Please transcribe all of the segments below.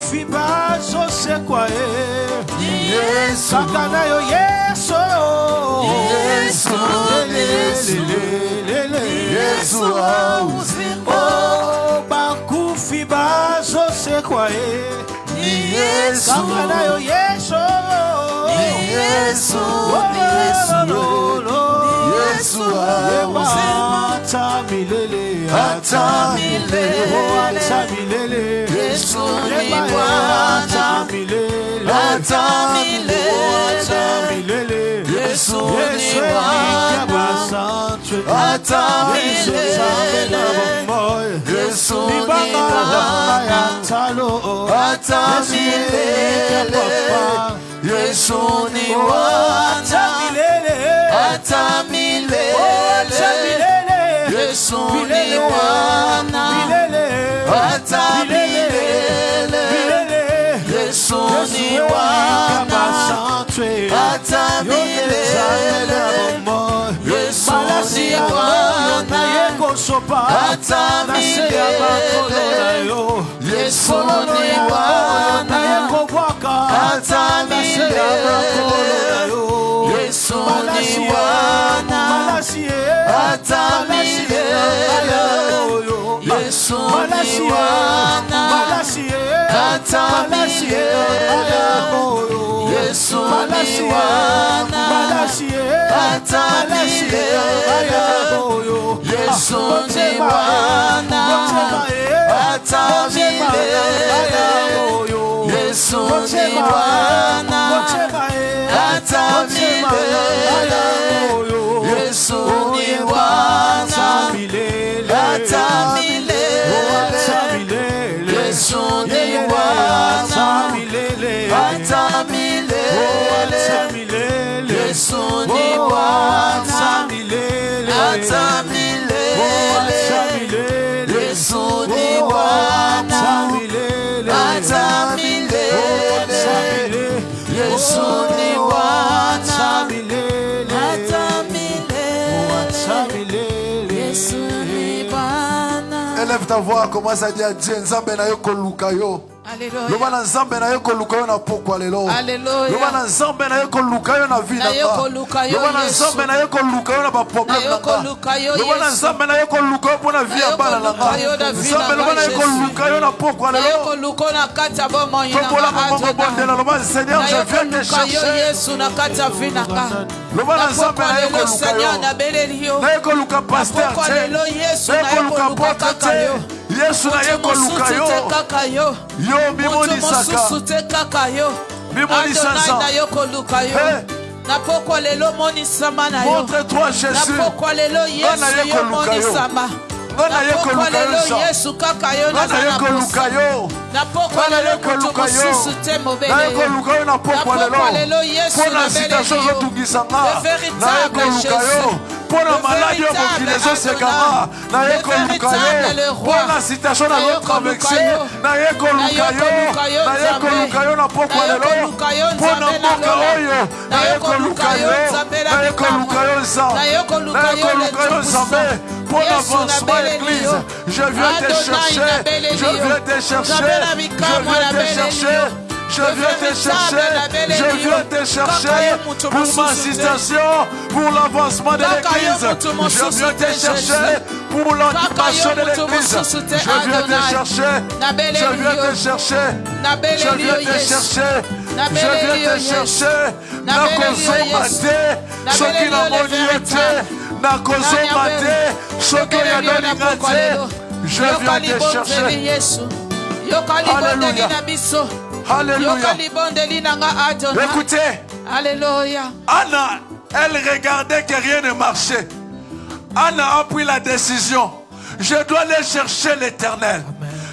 bakufiba zosekwa Yesu Sakana yo Yesu Yesu Yesu Oh bakufiba zosekwa Yesu Sakana yo Yesu Yesu Yesu Atamilele Atamilele Yesu ni Bwana Atamilele Yesu ni Bwana Atamilele Yesu ni Bwana Atamilele Yesu ni Bwana Atamilele Yesu ni Bwana Atamilele Yesu ni Bwana Atamilele Yesu ni Bwana Atamilele Yesu ni Bwana Atamilele Yesu ni Bwana Atamilele Yesu ni Bwana Atamilele Yesu ni Bwana Atamilele Yesu ni Bwana Atamilele Yesu ni Bwana Atamilele Yesu ni Bwana Atamilele Yesu ni Bwana Atamilele Yesu ni Bwana Atamilele Yesu ni Bwana Atamilele Yesu ni Bwana Élève ta voix, commence à dire Dieu, Nzambe na yo koluka yo. Alléluia. Loba na Nzambe na yo koluka yo na pokwa lelo. Alléluia. Loba na Nzambe na yo koluka yo na vie na ba. Loba na Nzambe na yo koluka yo na ba problème na ba. Loba na Nzambe na yo koluka yo pona vie ya bana na ba. Nzambe loba na yo koluka yo na pokwa lelo. Koluka na kata bomo ina. Tokola mama bondela loba Seigneur, je viens te chercher. Yesu na kata vina ka. Loba na Nzambe na yo koluka yo. Na yo koluka pasteur te. Na yo koluka pote. Yesu na ye koluka yo. Yo bimoni saka. Bimoni sasa. Montre-toi Jésus. Ngana ye koluka yo. Ngana ye koluka yo sa. Ngana ye koluka yo. Ngana ye koluka yo. Na ye koluka yo na pokwa lelo. Pona citation zotungisa nga. Na ye koluka yo. Pona maladi yo mokili ezosekama. Na ye koluka yo. Pona citation na zotravexe. Na ye koluka yo. Na ye koluka yo na pokwa lelo. Pona mboka oyo. Na ye koluka yo. Na ye koluka yo nza. Na ye koluka yo nzambe. Pour l'avancement l'église, je viens te chercher, je viens te chercher, je viens te chercher, je viens te chercher pour ma citation, pour l'avancement de l'église, je viens te chercher pour l'occupation de l'église, je viens te chercher, je viens te chercher, je viens te chercher, je viens te chercher, na consommaté, ce qui n'a pas été. Na consommaté, ce que y a donné je viens te chercher. Alléluia. Alléluia. Écoutez. Alléluia. Anna, elle regardait que rien ne marchait. Anna a pris la décision. Je dois aller chercher l'Éternel.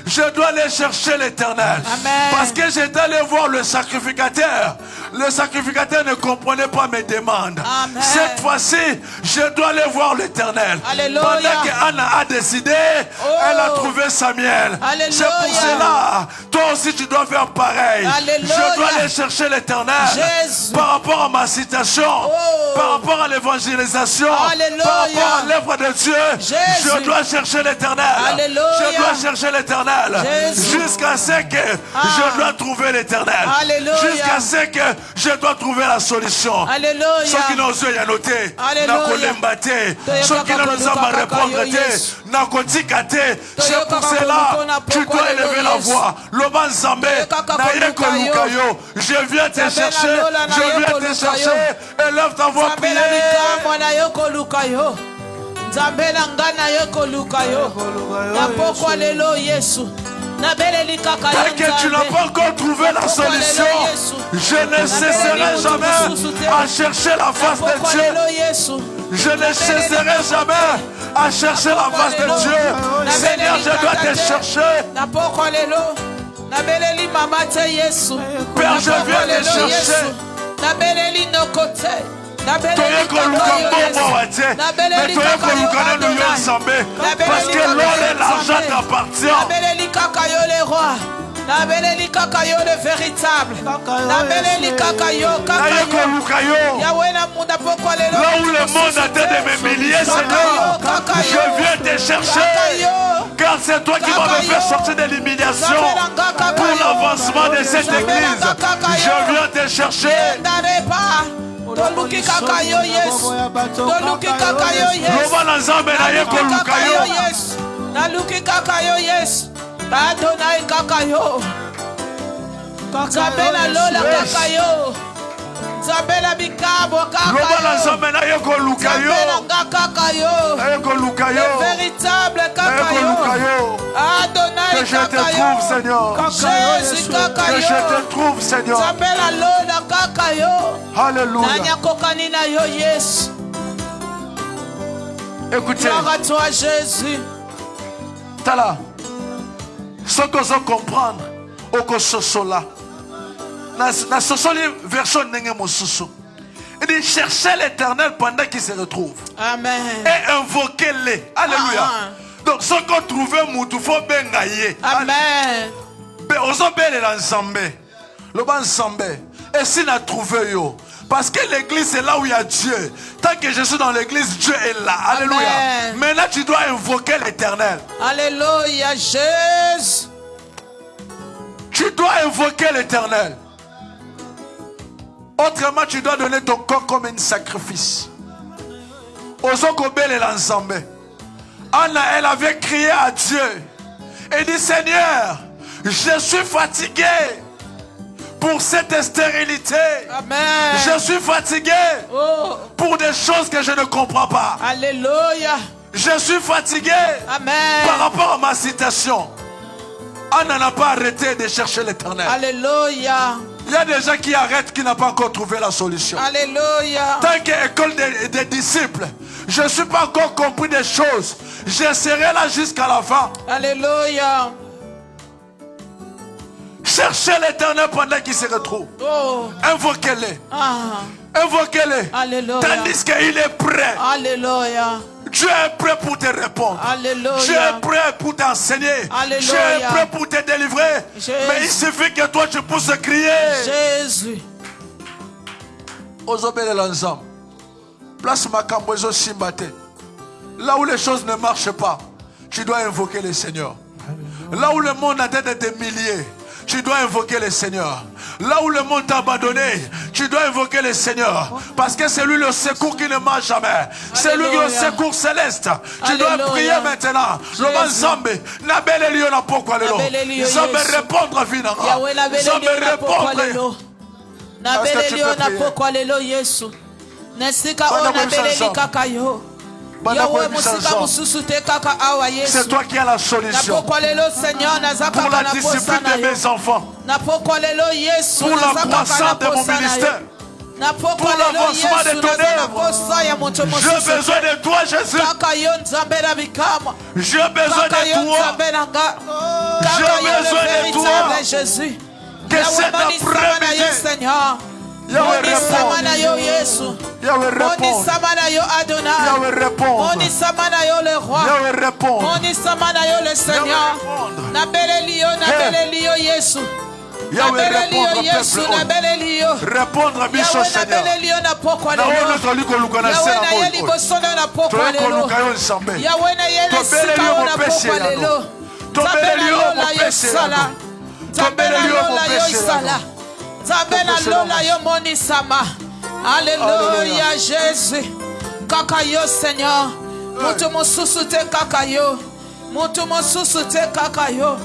Je dois aller chercher l'Éternel. Parce que j'étais allé voir le sacrificateur. Le sacrificateur ne comprenait pas mes demandes. Amen. Cette fois-ci, je dois aller voir l'Éternel. Pendant qu'Anna a décidé, elle a trouvé Samuel. C'est pour cela, toi aussi tu dois faire pareil. Alléluia. Je dois aller chercher l'Éternel. Par rapport à ma citation, par rapport à l'évangélisation, par rapport à l'œuvre de Dieu, je dois chercher l'Éternel. Je dois chercher l'Éternel. l'éternel. Jésus. Jusqu'à ce que je dois trouver l'éternel. Alléluia. Jusqu'à ce que je dois trouver la solution. Alléluia. Ceux qui n'ont pas noté, Alléluia. ceux qui n'ont pas répondre, c'est pour cela tu dois élever la voix. Loban Zambé, je viens te chercher, je viens te chercher. Élève ta voix, priez. Tant que tu n'as pas encore trouvé la solution, je ne cesserai jamais à chercher la face de Dieu. Je ne cesserai jamais à chercher la face de Dieu. Seigneur, je dois te chercher. Père, je viens te chercher. Parce que l'or et l'argent t'appartiennent. Le véritable. Là où le monde a été de m'humilier, Seigneur, je viens te chercher. Car c'est toi qui m'as fait sortir de l'humiliation pour l'avancement de cette église. Je viens te chercher. Toluki kaka yo Yesu. Toluki kaka yo Yesu. Naluki kaka yo Yesu. Adonai kaka yo. Zabela lola kaka yo. Zabela bikabo kaka yo. Zabela kaka yo. Le véritable kaka yo. Adonai que je te trouve, Seigneur. Jésus kaka yo. Que je te trouve, Seigneur. Zabela lola kaka yo. Alléluia. Écoutez. Gloire à toi, Jésus. Tala. Ce que vous comprendre, au Kososola. Na sosoli version nenge mosusu. Il dit chercher l'éternel pendant qu'il se retrouve. Amen. Et invoquez-le. Alléluia. Donc ce qu'on trouve moutou faut bengaye. Amen. Mais osons belle l'ensemble. Le bon ensemble. Et si n'a trouvé yo. Parce que l'église c'est là où il y a Dieu. Tant que je suis dans l'église, Dieu est là. Alléluia. Amen. Maintenant tu dois invoquer l'éternel. Alléluia, Jésus. Tu dois invoquer l'éternel. Autrement, tu dois donner ton corps comme un sacrifice. Osokobel l'ensemble. Anna, elle avait crié à Dieu. Elle dit, Seigneur, je suis fatigué pour cette stérilité. Amen. Je suis fatigué pour des choses que je ne comprends pas. Alléluia. Je suis fatigué par rapport à ma situation. Anna n'a pas arrêté de chercher l'éternel. Alléluia. Il y a des gens qui arrêtent, qui n'ont pas encore trouvé la solution. Alléluia. Tant qu'école des disciples, je ne suis pas encore compris des choses. Je serai là jusqu'à la fin. Alléluia. Cherchez l'éternel pendant qu'il se retrouve. Invoquez-le. Invoquez-le. Alléluia. Tandis qu'il est prêt. Alléluia. Dieu est prêt pour te répondre. Alléluia. Dieu est prêt pour t'enseigner. Alléluia. Dieu est prêt pour te délivrer. Jésus. Mais il suffit que toi tu puisses crier. Jésus. Ozobele l'ensemble. Place ma cambozo simbate. Là où les choses ne marchent pas, tu dois invoquer le Seigneur. Là où le monde a été des milliers, tu dois invoquer le Seigneur. Là où le monde t'a abandonné, tu dois invoquer le Seigneur. Parce que c'est lui le secours qui ne marche jamais. C'est lui le secours céleste. Tu dois prier maintenant. Le Zambe, Nabele Lio na pokwa lelo. Zambe répondre à Vinanga. Zambe répondre. Nabele Lio na pokwa lelo Yesu. Nesika o nabele li kakayo. C'est toi qui as la solution pour la discipline de mes enfants, pour la croissance de mon ministère, pour l'avancement de ton œuvre. J'ai besoin de toi, Jésus. J'ai besoin de toi. J'ai besoin de toi. Jésus. Que cet après-midi, Yahweh répond. Yahweh répond. Yahweh répond. le roi. Yahweh répond. le Seigneur. Yahweh répondre à Bicho Seigneur. Nzambe lola yo sala. Nzambe lola yo sala. Nzambe lola yo monisama. Alléluia Jésus. Kaka yo Seigneur. Mutu mosusu te kaka yo. Mutu mosusu te kaka yo.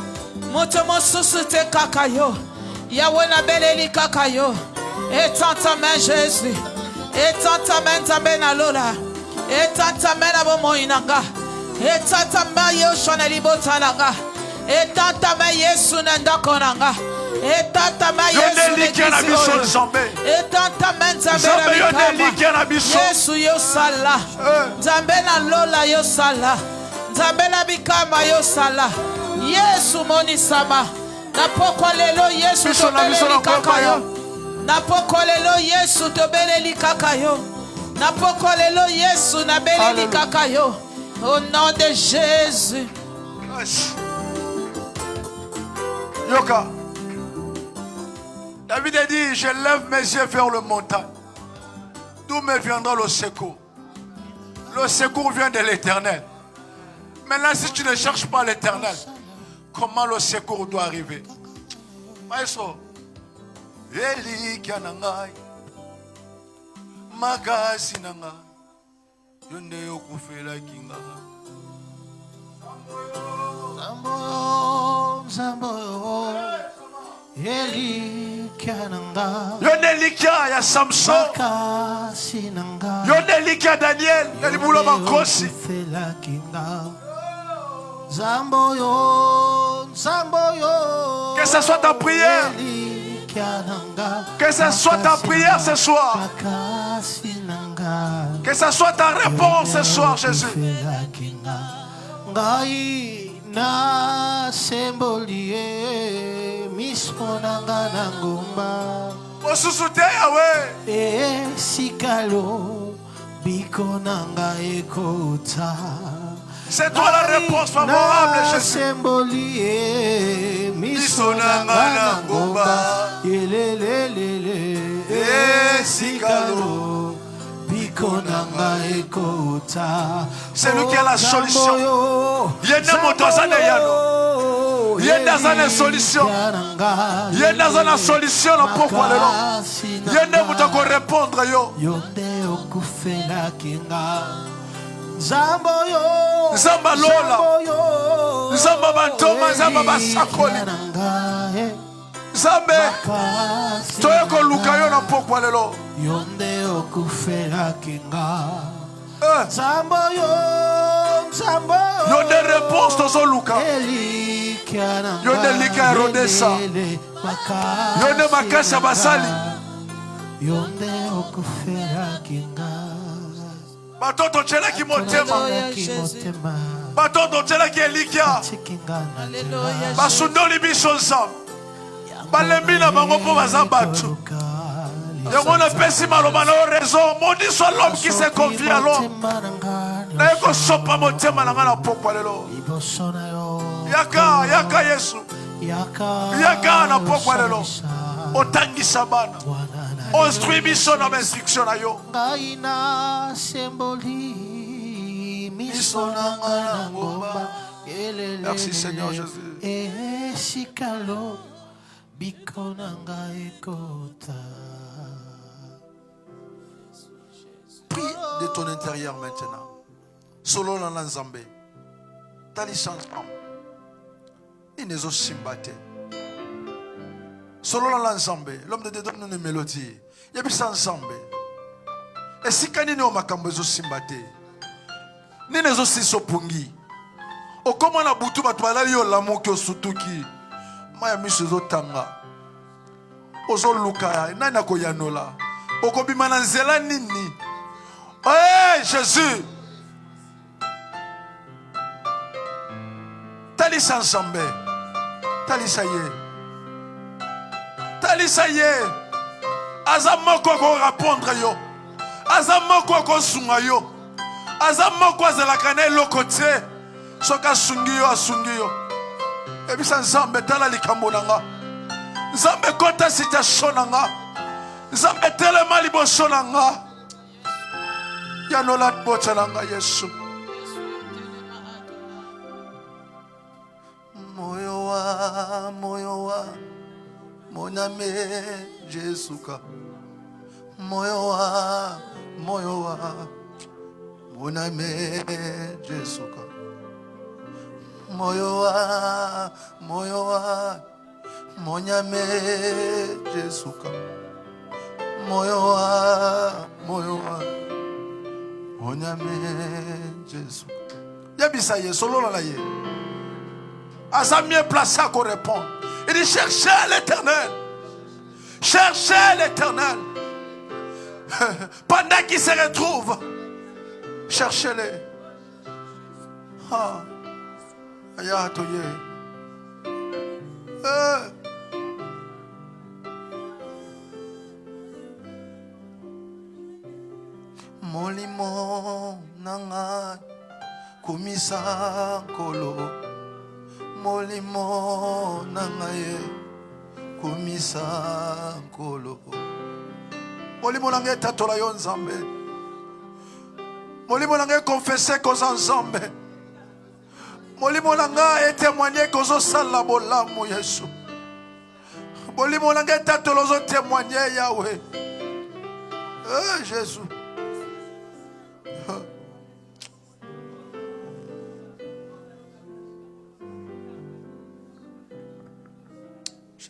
Mutu mosusu te kaka yo. Yahweh na beleli kaka yo. Étends ta main Jésus. Étends ta main Nzambe na lola. Étends ta main na bomo inanga. Étends ta main yo shoneli botalanga. Étends ta main Yesu na ndako nanga. Étends ta main Yesu na kisi. Étends ta main Nzambe na bikama. Yesu yo sala. Nzambe na lola yo sala. Nzambe na bikama yo sala. Yesu monisama. Na poko lelo Yesu tobeleli kaka yo. Na poko lelo Yesu tobeleli kaka yo. Na poko lelo Yesu na beleli kaka yo. Au nom de Jésus. Yoka. David a dit, je lève mes yeux vers le montagne. D'où me viendra le secours? Le secours vient de l'Éternel. Maintenant, si tu ne cherches pas l'Éternel, comment le secours doit arriver? Maestro. Eli kianangai. Makasi nanga. Yonde okufela kinga. Zambo. Eli kiananga. Yonde likia ya Samson. Makasi nanga. Yonde likia Daniel. Yali bulo makosi. Okufela kinga. Zambo yo. Que ce soit ta prière. Que ce soit ta prière ce soir. Que ce soit ta réponse ce soir, Jésus. Osusute Yahweh. C'est toi la réponse favorable, Jésus. C'est lui qui a la solution. Il y a une solution. Il y a une solution pourquoi le nom. Il y a une répondre yo. Zamba lola. Zamba bantoma, zamba basakoli. Zambe. Toye ko lukayo na pokwa lelo. Yonde okufela kinga. Zambo yo. Yonde réponse tozo luka. Yonde lika rodesa. Yonde makasa basali. Yonde okufela kinga. Batoto tshela ki motema. Batoto tshela ki elikia. Basundoli biso nzambe. Balembi na bango po baza bato. Yango na pesi maloba na raison. Maudit soit l'homme qui se confie à l'homme. Na eko sopa motema na nga na pokwa lelo. Yaka Yesu. Yaka na pokwa lelo. Otangisa bana. Instruis biso na instruction na yo. Merci Seigneur Jésus. Prie de ton intérieur maintenant. Solo na Nzambe. Tali changement. Inezo simbate. Solo na Nzambe. L'homme de Dieu donne une mélodie. Yebisa Nzambe. Et si kanini o makambo ezo simbate. Nini ezo sisopungi. O koma na butu batu balali yo lamuki osutuki. Maya miso ezo tanga. Ozo luka nani akoyanola. Okobima na nzela nini. Hey Jésus. Talisa Nzambe. Talisa ye. Talisa ye. Azamoko ko répondre yo. Azamoko ko sunga yo. Azamoko azalaka na eloko te. Soka sungi yo asungi yo. Ebisa Nzambe tala likambo nanga. Nzambe kota situation nanga. Nzambe telema liboso nanga. Yanola bota nanga Yesu. Monyame Jesuka. Moyoa, moyoa. Monyame Jesuka. Moyoa, moyoa. Monyame Jesuka. Moyoa, moyoa. Monyame Jesuka. Yabisa ye, solo la ye. Asa mieux placé qu'on répond. Il dit cherchez l'Éternel. Cherchez l'Éternel. Pendant qu'il se retrouve, cherchez-les. Ah. Aya toye. Molimo nanga kumisa kolo. Molimo nangaye kumisa nkolo. Molimo nangaye tatola yo nzambe. Molimo nangaye confesser koza nzambe. Molimo nangaye témoigner kozo sala bolamu Yesu. Molimo nangaye tatola zo témoigner Yahweh. Jésus.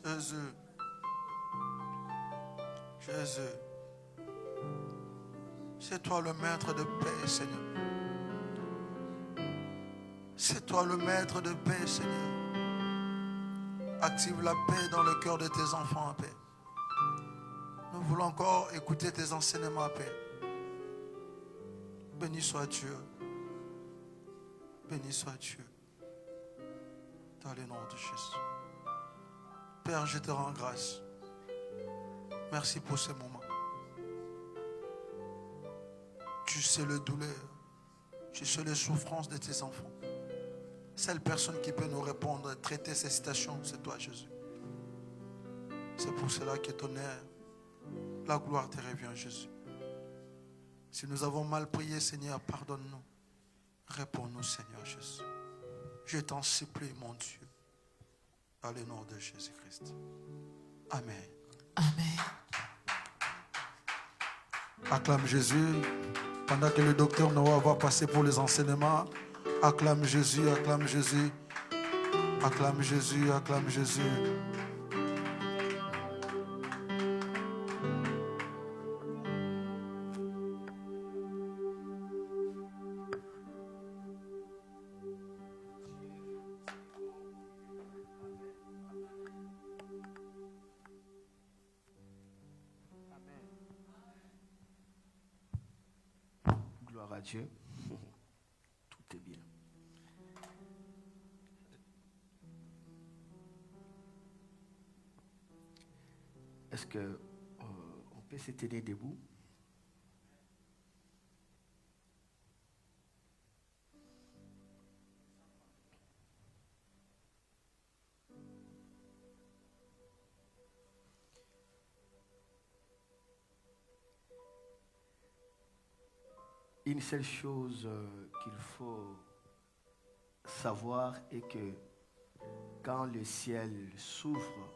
Jésus, Jésus, c'est toi le maître de paix, Seigneur. C'est toi le maître de paix, Seigneur. Active la paix dans le cœur de tes enfants en paix. Nous voulons encore écouter tes enseignements en paix. Béni soit Dieu. Béni soit Dieu. Dans le nom de Jésus. Père, je te rends grâce. Merci pour ce moment. Tu sais le douleur. Tu sais les souffrances de tes enfants. Seule personne qui peut nous répondre, traiter ces situations, c'est toi, Jésus. C'est pour cela que ton honneur, la gloire te revient, Jésus. Si nous avons mal prié, Seigneur, pardonne-nous. Réponds-nous, Seigneur Jésus. Je t'en supplie, mon Dieu. Dans le nom de Jésus-Christ. Amen. Amen. Acclame Jésus. Pendant que le docteur Noah va passer pour les enseignements, acclame Jésus, acclame Jésus. Acclame Jésus, acclame Jésus. Gloire à Dieu. Tout est bien. Est-ce que on peut se tenir debout? Une seule chose qu'il faut savoir est que quand le ciel s'ouvre,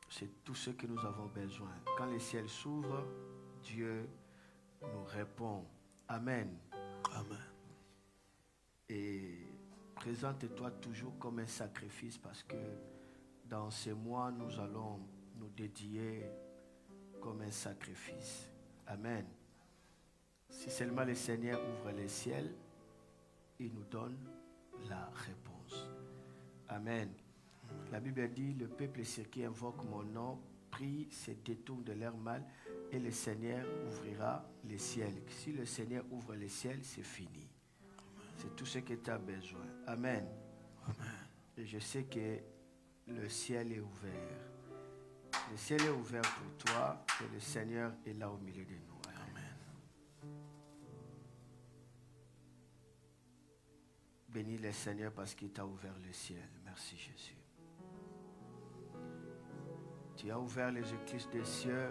c'est tout ce que nous avons besoin. Quand le ciel s'ouvre, Dieu nous répond. Amen. Amen. Et présente-toi toujours comme un sacrifice parce que dans ces mois, nous allons nous dédier comme un sacrifice. Amen. Si seulement le Seigneur ouvre les ciels, il nous donne la réponse. Amen. La Bible dit, le peuple sur qui invoque mon nom, prie, se détourne de leur mal et le Seigneur ouvrira les ciels. Si le Seigneur ouvre les ciels, c'est fini. C'est tout ce que tu as besoin. Amen. Amen. Et je sais que le ciel est ouvert. Le ciel est ouvert pour toi et le Seigneur est là au milieu de nous. Bénis le Seigneur parce qu'il t'a ouvert le ciel. Merci Jésus. Tu as ouvert les écluses des cieux.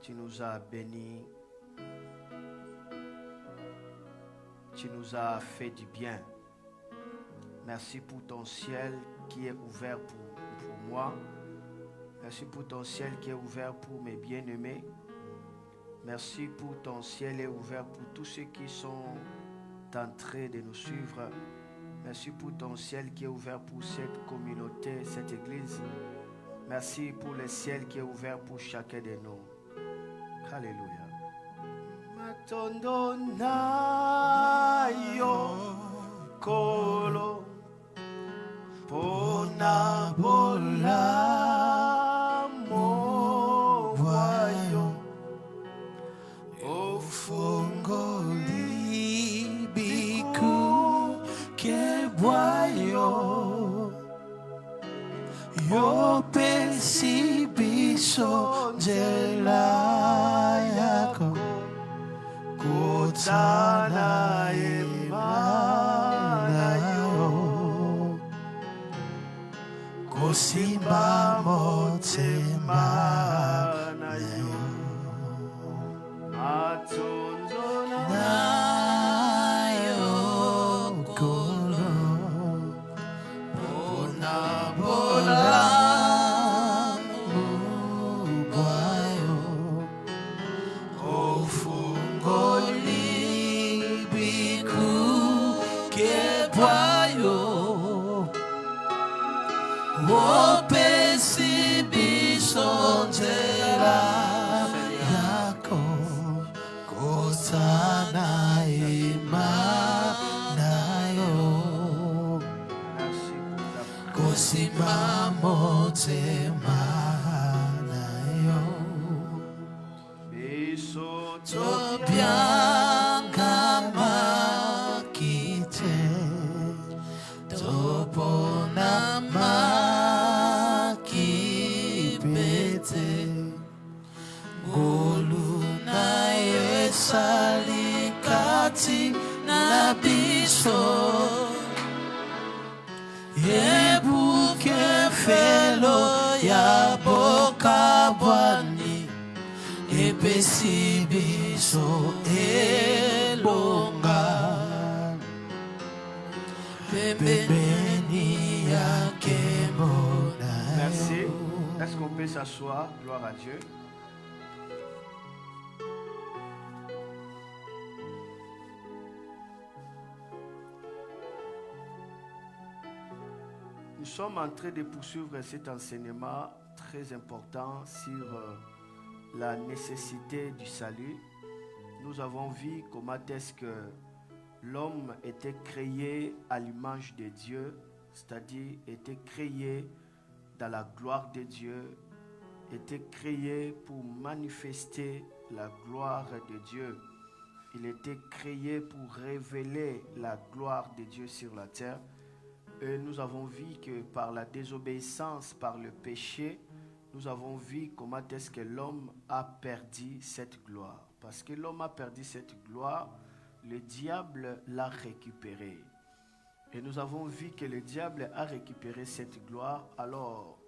Tu nous as bénis. Tu nous as fait du bien. Merci pour ton ciel qui est ouvert pour moi. Merci pour ton ciel qui est ouvert pour mes bien-aimés. Merci pour ton ciel est ouvert pour tous ceux qui sont en train de nous suivre. Merci pour ton ciel qui est ouvert pour cette communauté, cette église. Merci pour le ciel qui est ouvert pour chacun de nous. Alléluia. Matondo na yo kolo pona bola mo wayo ofongo libiku ke wayo yo pesibiso jela yako kutana imana yo kusimba motema na yo atunzo na yo kolo bona bola Merci. Est-ce qu'on peut s'asseoir? Gloire à Dieu. Nous sommes en train de poursuivre cet enseignement très important sur la nécessité du salut. Nous avons vu comment est-ce que l'homme était créé à l'image de Dieu, c'est-à-dire était créé dans la gloire de Dieu, était créé pour manifester la gloire de Dieu. Il était créé pour révéler la gloire de Dieu sur la terre. Et nous avons vu que par la désobéissance, par le péché, nous avons vu comment est-ce que l'homme a perdu cette gloire. Parce que l'homme a perdu cette gloire, le diable l'a récupérée. Et nous avons vu que le diable a récupéré cette gloire. Alors,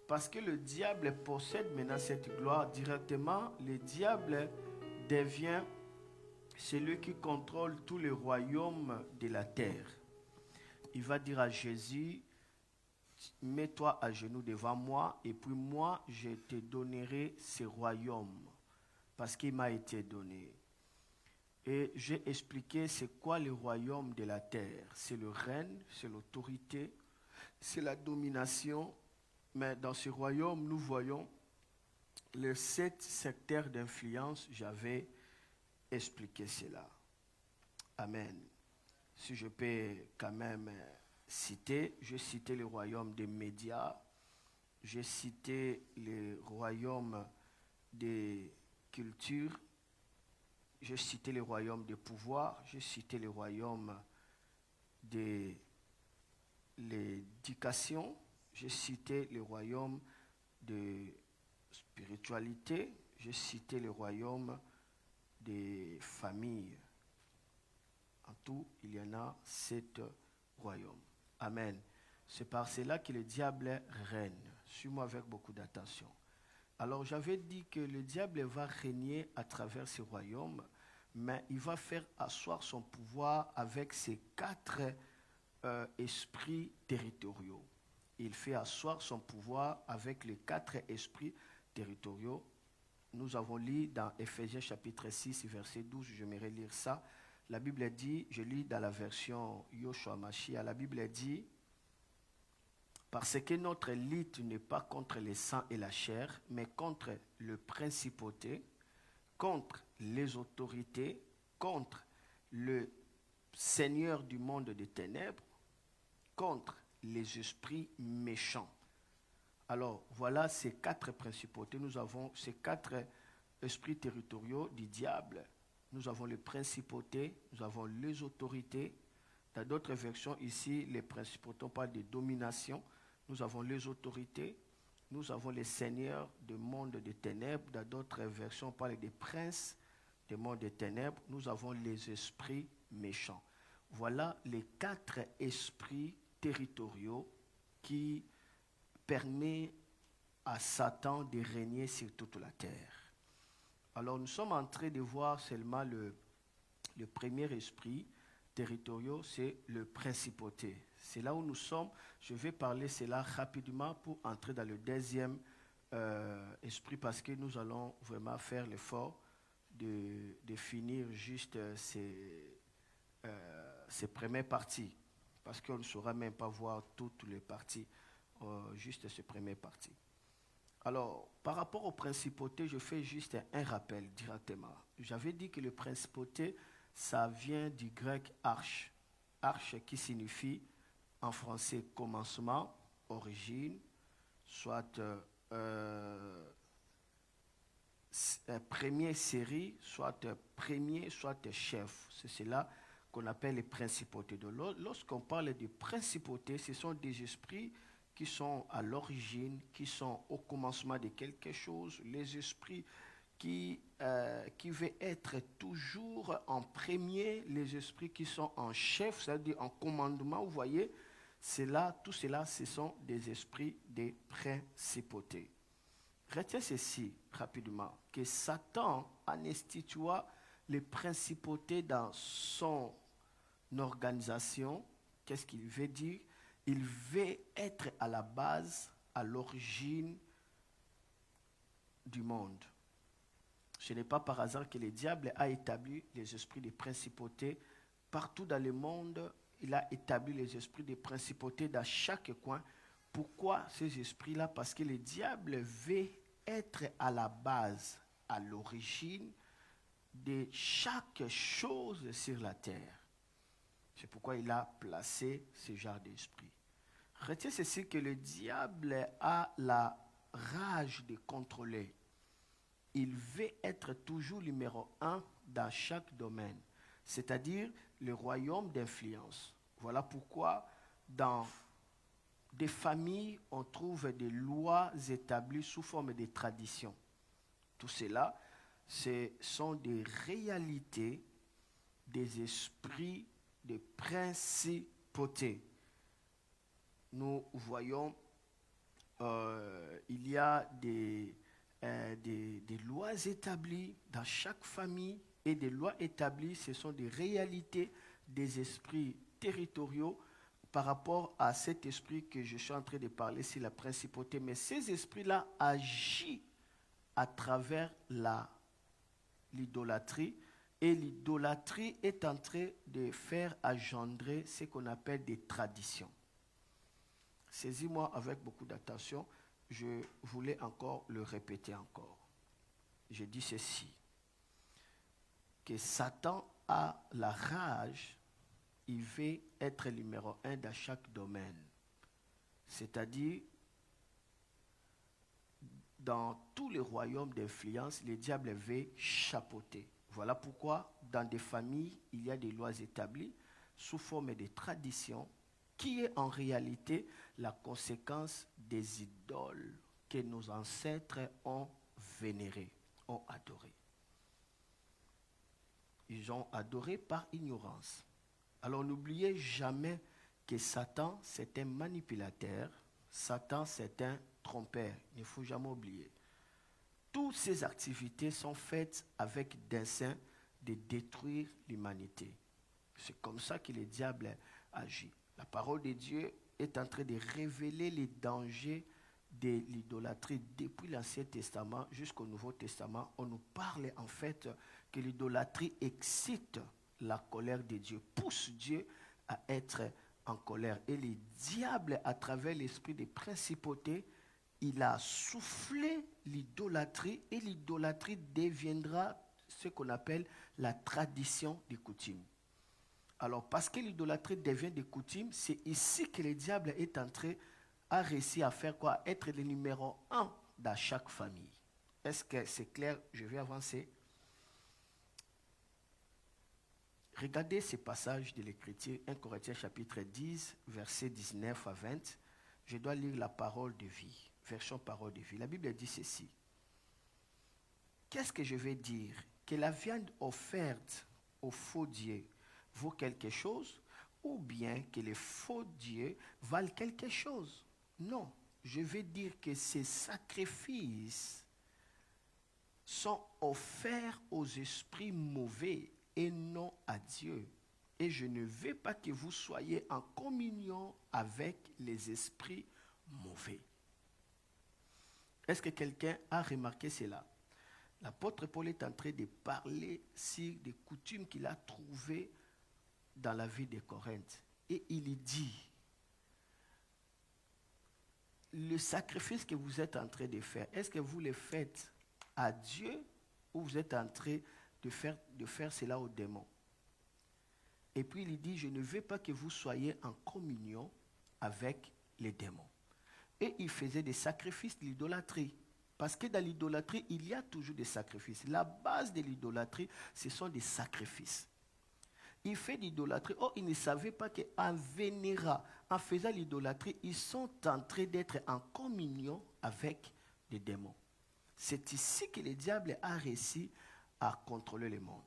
parce que le diable possède maintenant cette gloire, directement, le diable devient celui qui contrôle tous les royaumes de la terre. Il va dire à Jésus, mets-toi à genoux devant moi et puis moi, je te donnerai ce royaume parce qu'il m'a été donné. Et j'ai expliqué c'est quoi le royaume de la terre. C'est le règne, c'est l'autorité, c'est la domination. Mais dans ce royaume, nous voyons les 7 secteurs d'influence. J'avais expliqué cela. Amen. Si je peux quand même citer, j'ai cité le royaume des médias, j'ai cité le royaume des cultures, j'ai cité le royaume des pouvoirs, j'ai cité le royaume de l'éducation, j'ai cité le royaume de spiritualité, j'ai cité le royaume des familles. En tout, il y en a 7 royaumes. Amen. C'est par cela que le diable règne. Suis-moi avec beaucoup d'attention. Alors, j'avais dit que le diable va régner à travers ce royaume, mais il va faire asseoir son pouvoir avec ces 4 esprits territoriaux. Il fait asseoir son pouvoir avec les 4 esprits territoriaux. Nous avons lu dans Éphésiens chapitre 6, verset 12, j'aimerais lire ça. La Bible dit, je lis dans la version Yoshua Mashiach, la Bible dit, parce que notre lutte n'est pas contre le sang et la chair, mais contre le principauté, contre les autorités, contre le Seigneur du monde des ténèbres, contre les esprits méchants. Alors, voilà ces 4 principautés. Nous avons ces 4 esprits territoriaux du diable. Nous avons les principautés, nous avons les autorités. Dans d'autres versions, ici, les principautés, on parle de domination. Nous avons les autorités, nous avons les seigneurs du monde des ténèbres. Dans d'autres versions, on parle des princes du monde des ténèbres. Nous avons les esprits méchants. Voilà les 4 esprits territoriaux qui permettent à Satan de régner sur toute la terre. Alors nous sommes en train de voir seulement le premier esprit territorial, c'est le principauté. C'est là où nous sommes. Je vais parler cela rapidement pour entrer dans le deuxième esprit, parce que nous allons vraiment faire l'effort de finir juste ces premières parties, parce qu'on ne saura même pas voir toutes les parties, juste ces premières parties. Alors, par rapport aux principautés, je fais juste un rappel directement. J'avais dit que le principauté, ça vient du grec arche. Arche qui signifie en français commencement, origine, soit première série, soit premier, soit chef. C'est cela qu'on appelle les principautés. Donc, lorsqu'on parle de principautés, ce sont des esprits qui sont à l'origine, qui sont au commencement de quelque chose, les esprits qui veulent être toujours en premier, les esprits qui sont en chef, c'est-à-dire en commandement, vous voyez, tout cela, ce sont des esprits des principautés. Retiens ceci rapidement, que Satan, en instituant les principautés dans son organisation, qu'est-ce qu'il veut dire? Il veut être à la base, à l'origine du monde. Ce n'est pas par hasard que le diable a établi les esprits des principautés partout dans le monde. Il a établi les esprits des principautés dans chaque coin. Pourquoi ces esprits-là? Parce que le diable veut être à la base, à l'origine de chaque chose sur la terre. C'est pourquoi il a placé ce genre d'esprit. Retiens ceci, que le diable a la rage de contrôler. Il veut être toujours numéro 1 dans chaque domaine, c'est-à-dire le royaume d'influence. Voilà pourquoi dans des familles, on trouve des lois établies sous forme de traditions. Tout cela, ce sont des réalités des esprits de principauté. Nous voyons, il y a des lois établies dans chaque famille, et des lois établies, ce sont des réalités des esprits territoriaux par rapport à cet esprit que je suis en train de parler, c'est la principauté. Mais ces esprits-là agissent à travers l'idolâtrie, et l'idolâtrie est en train de faire engendrer ce qu'on appelle des traditions. Saisis-moi avec beaucoup d'attention, je voulais encore le répéter encore. Je dis ceci, que Satan a la rage, il veut être numéro 1 dans chaque domaine. C'est-à-dire, dans tous les royaumes d'influence, le diable veut chapeauter. Voilà pourquoi, dans des familles, il y a des lois établies sous forme de traditions, qui est en réalité la conséquence des idoles que nos ancêtres ont vénérées, ont adorées. Ils ont adoré par ignorance. Alors n'oubliez jamais que Satan, c'est un manipulateur. Satan, c'est un trompeur. Il ne faut jamais oublier. Toutes ces activités sont faites avec dessein de détruire l'humanité. C'est comme ça que le diable agit. La parole de Dieu est en train de révéler les dangers de l'idolâtrie depuis l'Ancien Testament jusqu'au Nouveau Testament. On nous parle en fait que l'idolâtrie excite la colère de Dieu, pousse Dieu à être en colère. Et le diable, à travers l'esprit des principautés, il a soufflé l'idolâtrie et l'idolâtrie deviendra ce qu'on appelle la tradition des coutumes. Alors, parce que l'idolâtrie devient des coutumes, c'est ici que le diable est entré à réussir à faire quoi? Être le numéro 1 dans chaque famille. Est-ce que c'est clair? Je vais avancer. Regardez ces passages de l'Écriture, 1 Corinthiens chapitre 10, versets 19 à 20. Je dois lire la parole de vie, version parole de vie. La Bible dit ceci. Qu'est-ce que je vais dire? Que la viande offerte aux faux dieux vaut quelque chose, ou bien que les faux dieux valent quelque chose? Non, je vais dire que ces sacrifices sont offerts aux esprits mauvais et non à Dieu. Et je ne veux pas que vous soyez en communion avec les esprits mauvais. Est-ce que quelqu'un a remarqué cela? L'apôtre Paul est en train de parler sur des coutumes qu'il a trouvées dans la vie de Corinthe. Et il dit, le sacrifice que vous êtes en train de faire, est-ce que vous le faites à Dieu ou vous êtes en train de faire cela aux démons? Et puis il dit, je ne veux pas que vous soyez en communion avec les démons. Et il faisait des sacrifices de l'idolâtrie. Parce que dans l'idolâtrie, il y a toujours des sacrifices. La base de l'idolâtrie, ce sont des sacrifices. Il fait l'idolâtrie. Oh, il ne savait pas qu'en vénérant, en faisant l'idolâtrie, ils sont en train d'être en communion avec les démons. C'est ici que le diable a réussi à contrôler le monde.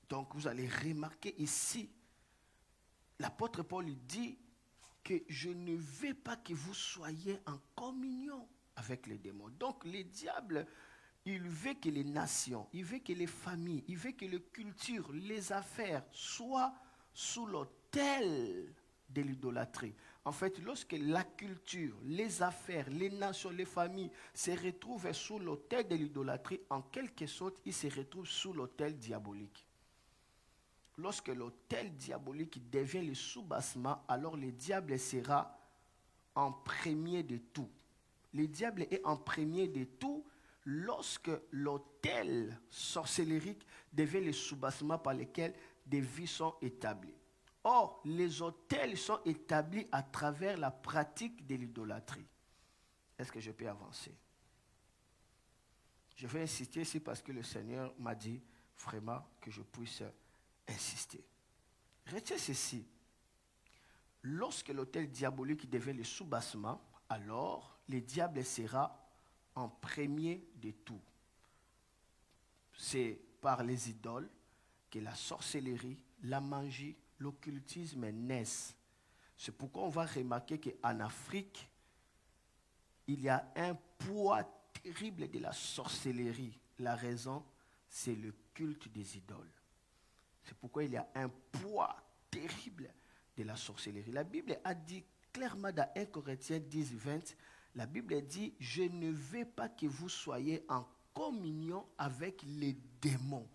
Donc vous allez remarquer ici, l'apôtre Paul dit que je ne veux pas que vous soyez en communion avec les démons. Donc le diable, il veut que les nations, il veut que les familles, il veut que les cultures, les affaires soient sous l'autel de l'idolâtrie. En fait, lorsque la culture, les affaires, les nations, les familles se retrouvent sous l'autel de l'idolâtrie, en quelque sorte, ils se retrouvent sous l'autel diabolique. Lorsque l'autel diabolique devient le soubassement, alors le diable sera en premier de tout. Le diable est en premier de tout lorsque l'autel sorcellérique devient le soubassement par lequel des vies sont établies. Or, les autels sont établis à travers la pratique de l'idolâtrie. Est-ce que je peux avancer? Je vais insister ici parce que le Seigneur m'a dit vraiment que je puisse insister. Retiens ceci. Lorsque l'autel diabolique devient le soubassement, alors le diable sera en premier de tout. C'est par les idoles que la sorcellerie, la magie, l'occultisme naissent. C'est pourquoi on va remarquer qu'en Afrique, il y a un poids terrible de la sorcellerie. La raison, c'est le culte des idoles. C'est pourquoi il y a un poids terrible de la sorcellerie. La Bible a dit clairement dans 1 Corinthiens 10, 20, la Bible dit, je ne veux pas que vous soyez en communion avec les démons.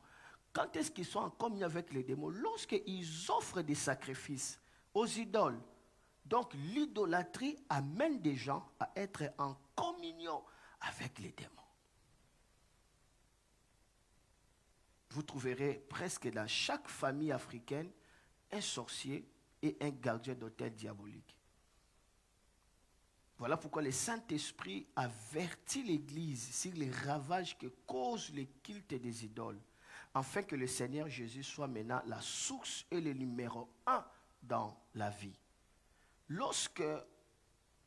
Quand est-ce qu'ils sont en communion avec les démons? Lorsqu'ils offrent des sacrifices aux idoles. Donc l'idolâtrie amène des gens à être en communion avec les démons. Vous trouverez presque dans chaque famille africaine un sorcier et un gardien d'autel diabolique. Voilà pourquoi le Saint-Esprit avertit l'Église sur les ravages que cause le culte des idoles, afin que le Seigneur Jésus soit maintenant la source et le numéro 1 dans la vie. Lorsque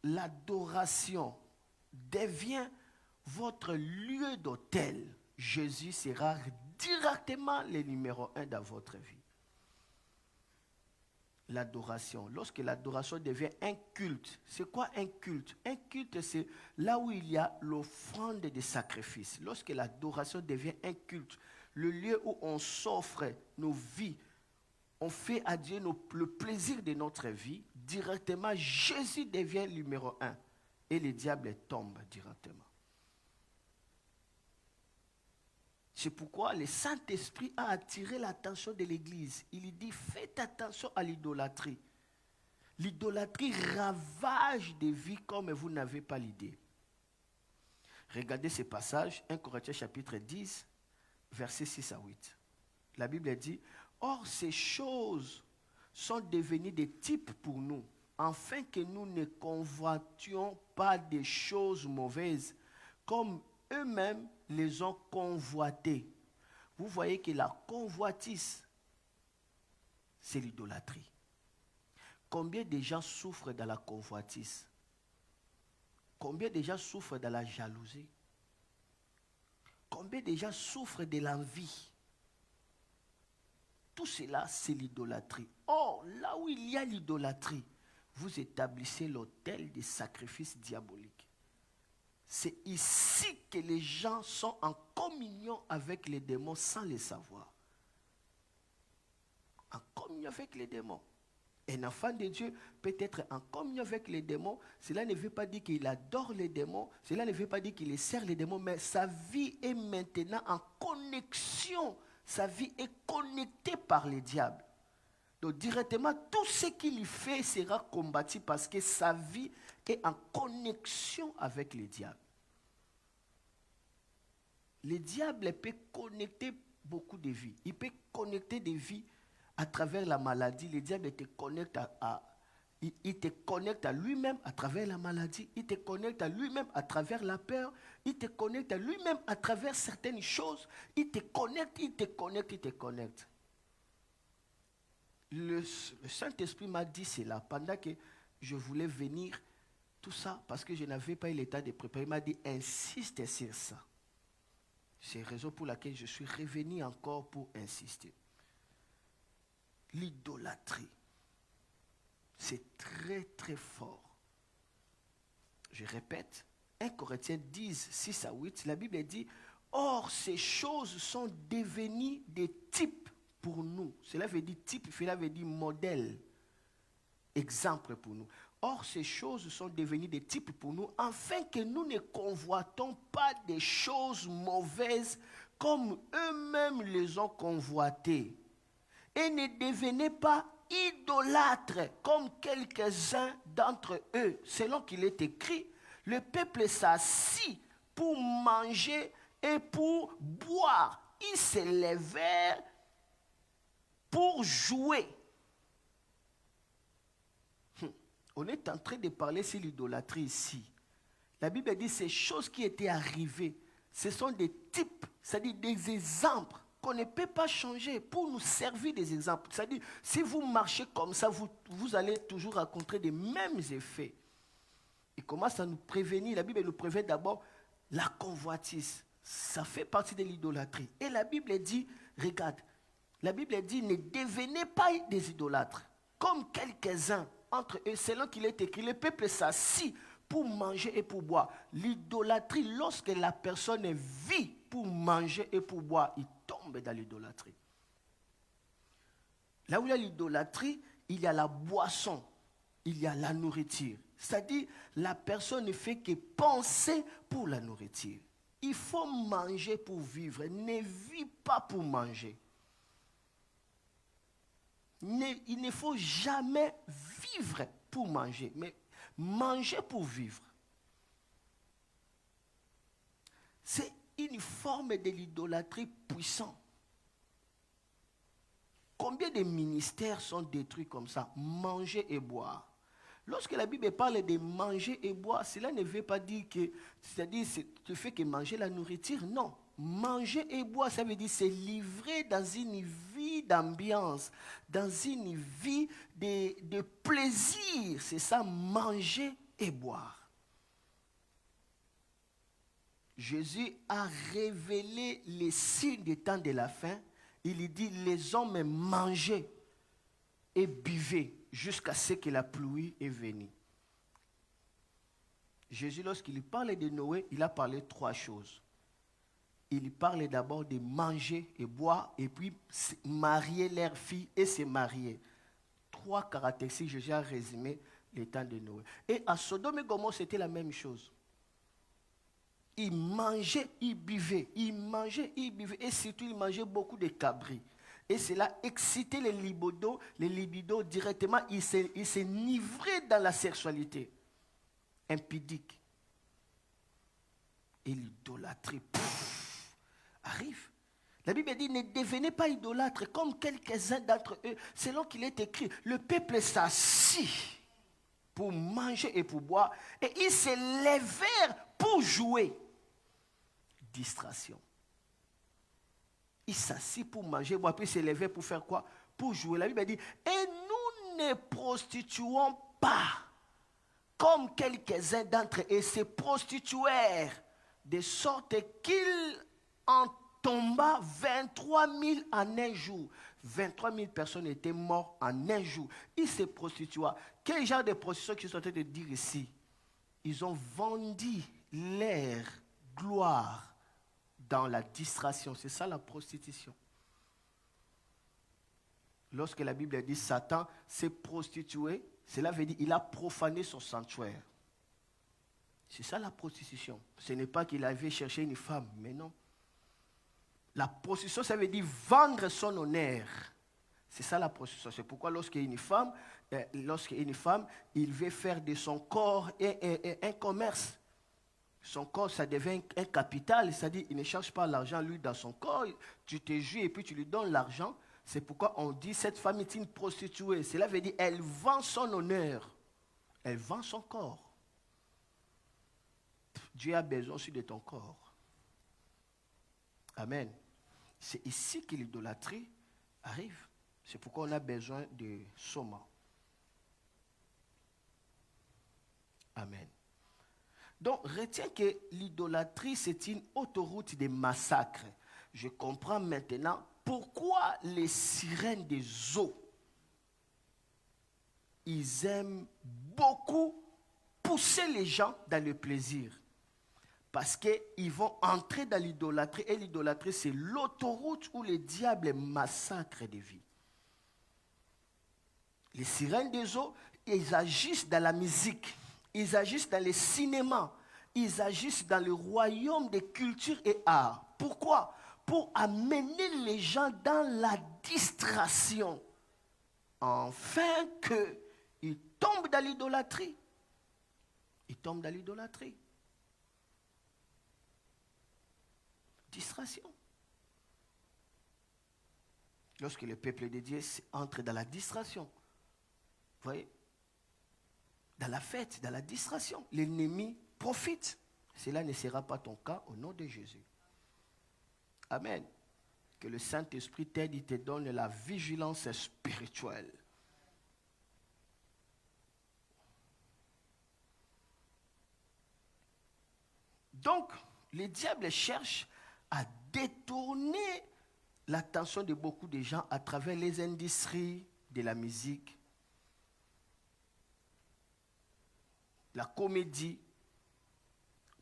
l'adoration devient votre lieu d'autel, Jésus sera directement le numéro 1 dans votre vie. L'adoration. Lorsque l'adoration devient un culte, c'est quoi un culte? Un culte, c'est là où il y a l'offrande des sacrifices. Lorsque l'adoration devient un culte, le lieu où on s'offre nos vies on fait à Dieu le plaisir de notre vie, directement, Jésus devient numéro 1 et le diable tombe directement. C'est pourquoi le Saint-Esprit a attiré l'attention de l'Église. Il dit, faites attention à l'idolâtrie. L'idolâtrie ravage des vies comme vous n'avez pas l'idée. Regardez ce passage, 1 Corinthiens chapitre 10, versets 6 à 8. La Bible dit, « Or ces choses sont devenues des types pour nous, afin que nous ne convoitions pas des choses mauvaises, comme eux-mêmes les ont convoitées. » Vous voyez que la convoitise, c'est l'idolâtrie. Combien de gens souffrent dans la convoitise? Combien de gens souffrent dans la jalousie? Combien de gens souffrent de l'envie? Tout cela, c'est l'idolâtrie. Or, là où il y a l'idolâtrie, vous établissez l'autel des sacrifices diaboliques. C'est ici que les gens sont en communion avec les démons sans le savoir. En communion avec les démons. Un enfant de Dieu peut être en communion avec les démons. Cela ne veut pas dire qu'il adore les démons. Cela ne veut pas dire qu'il sert les démons. Mais sa vie est maintenant en connexion. Sa vie est connectée par le diable. Donc directement, tout ce qu'il fait sera combattu parce que sa vie est en connexion avec le diable. Le diable peut connecter beaucoup de vies. Il peut connecter des vies à travers la maladie. Le diable te connecte il te connecte à lui-même à travers la maladie. Il te connecte à lui-même à travers la peur. Il te connecte à lui-même à travers certaines choses. Il te connecte, il te connecte, il te connecte. Le Saint-Esprit m'a dit cela pendant que je voulais venir, tout ça, parce que je n'avais pas eu le temps de préparer. Il m'a dit, insiste sur ça. C'est la raison pour laquelle je suis revenu encore pour insister. L'idolâtrie, c'est très très fort. Je répète, 1 Corinthiens 10, 6 à 8, la Bible dit, « Or, ces choses sont devenues des types pour nous. » Cela veut dire type, cela veut dire modèle, exemple pour nous. « Or, ces choses sont devenues des types pour nous, afin que nous ne convoitons pas des choses mauvaises comme eux-mêmes les ont convoitées. Et ne devenez pas idolâtres comme quelques-uns d'entre eux. Selon qu'il est écrit, le peuple s'assit pour manger et pour boire. Ils se levèrent pour jouer. » On est en train de parler sur l'idolâtrie ici. La Bible dit ces choses qui étaient arrivées, ce sont des types, c'est-à-dire des exemples qu'on ne peut pas changer pour nous servir des exemples. C'est-à-dire, si vous marchez comme ça, vous allez toujours rencontrer les mêmes effets. Il commence à nous prévenir. La Bible nous prévient d'abord la convoitise. Ça fait partie de l'idolâtrie. Et la Bible dit, regarde, la Bible dit, ne devenez pas des idolâtres, comme quelques-uns entre eux, selon qu'il est écrit, le peuple s'assit pour manger et pour boire. L'idolâtrie, lorsque la personne vit pour manger et pour boire, il tombe dans l'idolâtrie. Là où il y a l'idolâtrie, il y a la boisson, il y a la nourriture. C'est-à-dire, la personne ne fait que penser pour la nourriture. Il faut manger pour vivre. Ne vis pas pour manger. Il ne faut jamais vivre pour manger, mais manger pour vivre. C'est une forme de l'idolâtrie puissante. Combien de ministères sont détruits comme ça? Manger et boire. Lorsque la Bible parle de manger et boire, cela ne veut pas dire que, c'est-à-dire, tu fais que manger la nourriture. Non. Manger et boire, ça veut dire se livrer dans une vie d'ambiance, dans une vie de plaisir. C'est ça, manger et boire. Jésus a révélé les signes des temps de la fin. Il dit, les hommes mangeaient et buvaient jusqu'à ce que la pluie est venue. Jésus, lorsqu'il parle de Noé, il a parlé 3 choses. il parle d'abord de manger et boire, et puis marier leur fille et se marier. 3 caractéristiques, j'ai déjà résumé les temps de Noé. Et à Sodome et Gomorrhe, c'était la même chose. Ils mangeaient, ils buvaient. Ils mangeaient, ils buvaient. Et surtout, ils mangeaient beaucoup de cabris. Et cela excitait les libidos directement. Ils se livraient dans la sexualité impudique. Et l'idolâtrie arrive. La Bible dit, ne devenez pas idolâtres comme quelques-uns d'entre eux. Selon qu'il est écrit, le peuple s'assit pour manger et pour boire. Et ils se levèrent pour jouer. Distraction. Ils s'assit pour manger, boire, puis ils se levèrent pour faire quoi? Pour jouer. La Bible dit, et nous ne prostituons pas comme quelques-uns d'entre eux. Et se prostituèrent de sorte qu'ils en tomba 23 000 en un jour. 23 000 personnes étaient mortes en un jour. Ils se prostituaient. Quel genre de prostitution qu'ils sont en train de dire ici? Ils ont vendu leur gloire dans la distraction. C'est ça la prostitution. Lorsque la Bible dit Satan s'est prostitué, cela veut dire qu'il a profané son sanctuaire. C'est ça la prostitution. Ce n'est pas qu'il avait cherché une femme, mais non. La prostitution, ça veut dire vendre son honneur. C'est ça la prostitution. C'est pourquoi lorsqu'une femme, il veut faire de son corps un commerce. Son corps, ça devient un capital. C'est-à-dire, il ne cherche pas l'argent, lui, dans son corps. Tu te joues et puis tu lui donnes l'argent. C'est pourquoi on dit cette femme est une prostituée. Cela veut dire elle vend son honneur. Elle vend son corps. Dieu a besoin aussi de ton corps. Amen. C'est ici que l'idolâtrie arrive. C'est pourquoi on a besoin de soma. Amen. Donc, retiens que l'idolâtrie, c'est une autoroute des massacres. Je comprends maintenant pourquoi les sirènes des eaux, ils aiment beaucoup pousser les gens dans le plaisir. Parce qu'ils vont entrer dans l'idolâtrie. Et l'idolâtrie, c'est l'autoroute où le diable massacre des vies. Les sirènes des eaux, ils agissent dans la musique. Ils agissent dans le cinéma. Ils agissent dans le royaume des cultures et arts. Pourquoi? Pour amener les gens dans la distraction. Afin qu'ils tombent dans l'idolâtrie. Ils tombent dans l'idolâtrie. Distraction. Lorsque le peuple de Dieu entre dans la distraction, vous voyez, dans la fête, dans la distraction, l'ennemi profite. Cela ne sera pas ton cas au nom de Jésus. Amen. Que le Saint-Esprit t'aide, il te donne la vigilance spirituelle. Donc, le diable cherche à détourner l'attention de beaucoup de gens à travers les industries de la musique, la comédie,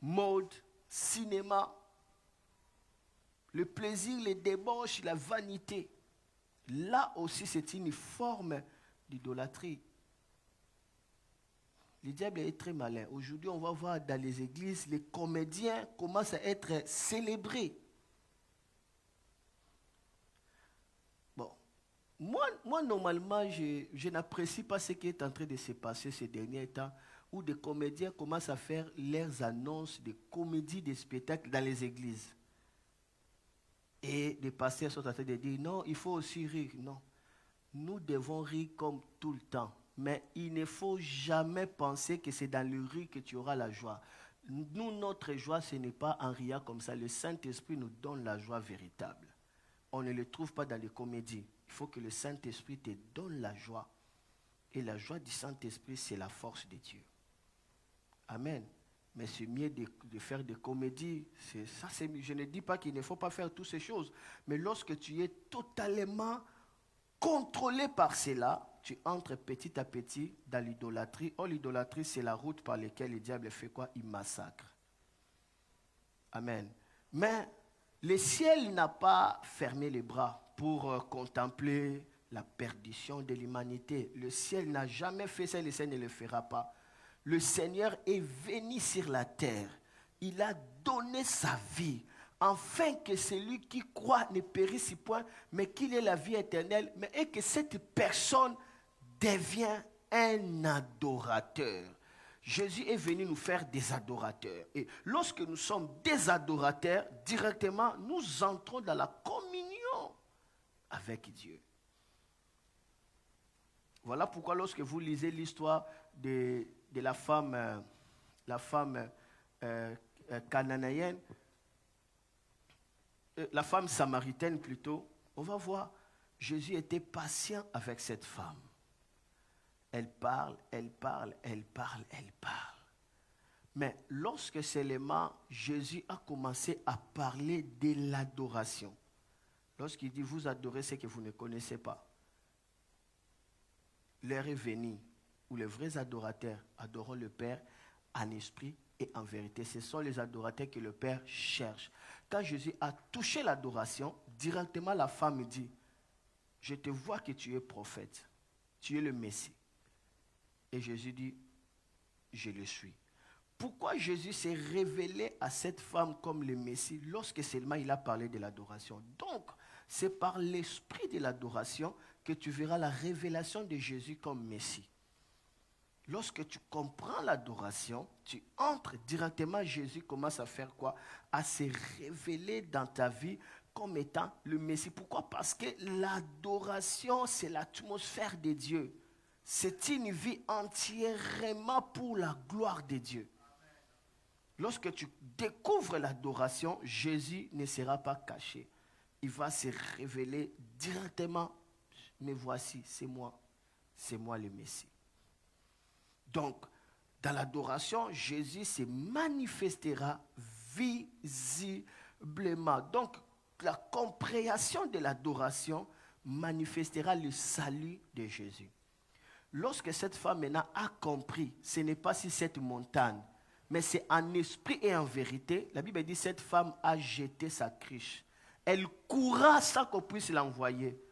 mode, cinéma, le plaisir, les débauches, la vanité. Là aussi, c'est une forme d'idolâtrie. Le diable est très malin. Aujourd'hui, on va voir dans les églises, les comédiens commencent à être célébrés. Bon, moi normalement, je n'apprécie pas ce qui est en train de se passer ces derniers temps, où des comédiens commencent à faire leurs annonces de comédies, de spectacles dans les églises. Et des pasteurs sont en train de dire, non, il faut aussi rire. Non, nous devons rire comme tout le temps. Mais il ne faut jamais penser que c'est dans le rire que tu auras la joie. Nous, notre joie, ce n'est pas en riant comme ça. Le Saint-Esprit nous donne la joie véritable. On ne le trouve pas dans les comédies. Il faut que le Saint-Esprit te donne la joie. Et la joie du Saint-Esprit, c'est la force de Dieu. Amen. Mais c'est mieux de faire des comédies. Je ne dis pas qu'il ne faut pas faire toutes ces choses. Mais lorsque tu es totalement contrôlé par cela, tu entres petit à petit dans l'idolâtrie. Oh, l'idolâtrie, c'est la route par laquelle le diable fait quoi? Il massacre. Amen. Mais Le ciel n'a pas fermé les bras pour contempler la perdition de l'humanité. Le ciel n'a jamais fait ça, le ciel ne le fera pas. Le Seigneur est venu sur la terre. Il a donné sa vie, afin que celui qui croit ne périsse point, mais qu'il ait la vie éternelle, et que cette personne devienne un adorateur. Jésus est venu nous faire des adorateurs. Et lorsque nous sommes des adorateurs, directement, nous entrons dans la communion avec Dieu. Voilà pourquoi lorsque vous lisez l'histoire de la femme cananéenne, la femme samaritaine plutôt, on va voir, Jésus était patient avec cette femme. Elle parle. Mais lorsque seulement Jésus a commencé à parler de l'adoration, lorsqu'il dit vous adorez ce que vous ne connaissez pas, l'heure est venue où les vrais adorateurs adoreront le Père en esprit et en vérité. Ce sont les adorateurs que le Père cherche. Quand Jésus a touché l'adoration, directement la femme dit, je te vois que tu es prophète, tu es le Messie. Et Jésus dit, je le suis. Pourquoi Jésus s'est révélé à cette femme comme le Messie lorsque seulement il a parlé de l'adoration? Donc, c'est par l'esprit de l'adoration que tu verras la révélation de Jésus comme Messie. Lorsque tu comprends l'adoration, tu entres directement, Jésus commence à faire quoi? À se révéler dans ta vie comme étant le Messie. Pourquoi? Parce que l'adoration, c'est l'atmosphère de Dieu. C'est une vie entièrement pour la gloire de Dieu. Lorsque tu découvres l'adoration, Jésus ne sera pas caché. Il va se révéler directement. Mais voici, c'est moi le Messie. Donc, dans l'adoration, Jésus se manifestera visiblement. Donc, la compréhension de l'adoration manifestera le salut de Jésus. Lorsque cette femme maintenant a compris, ce n'est pas sur cette montagne, mais c'est en esprit et en vérité, la Bible dit cette femme a jeté sa cruche. Elle courra sans qu'on puisse l'envoyer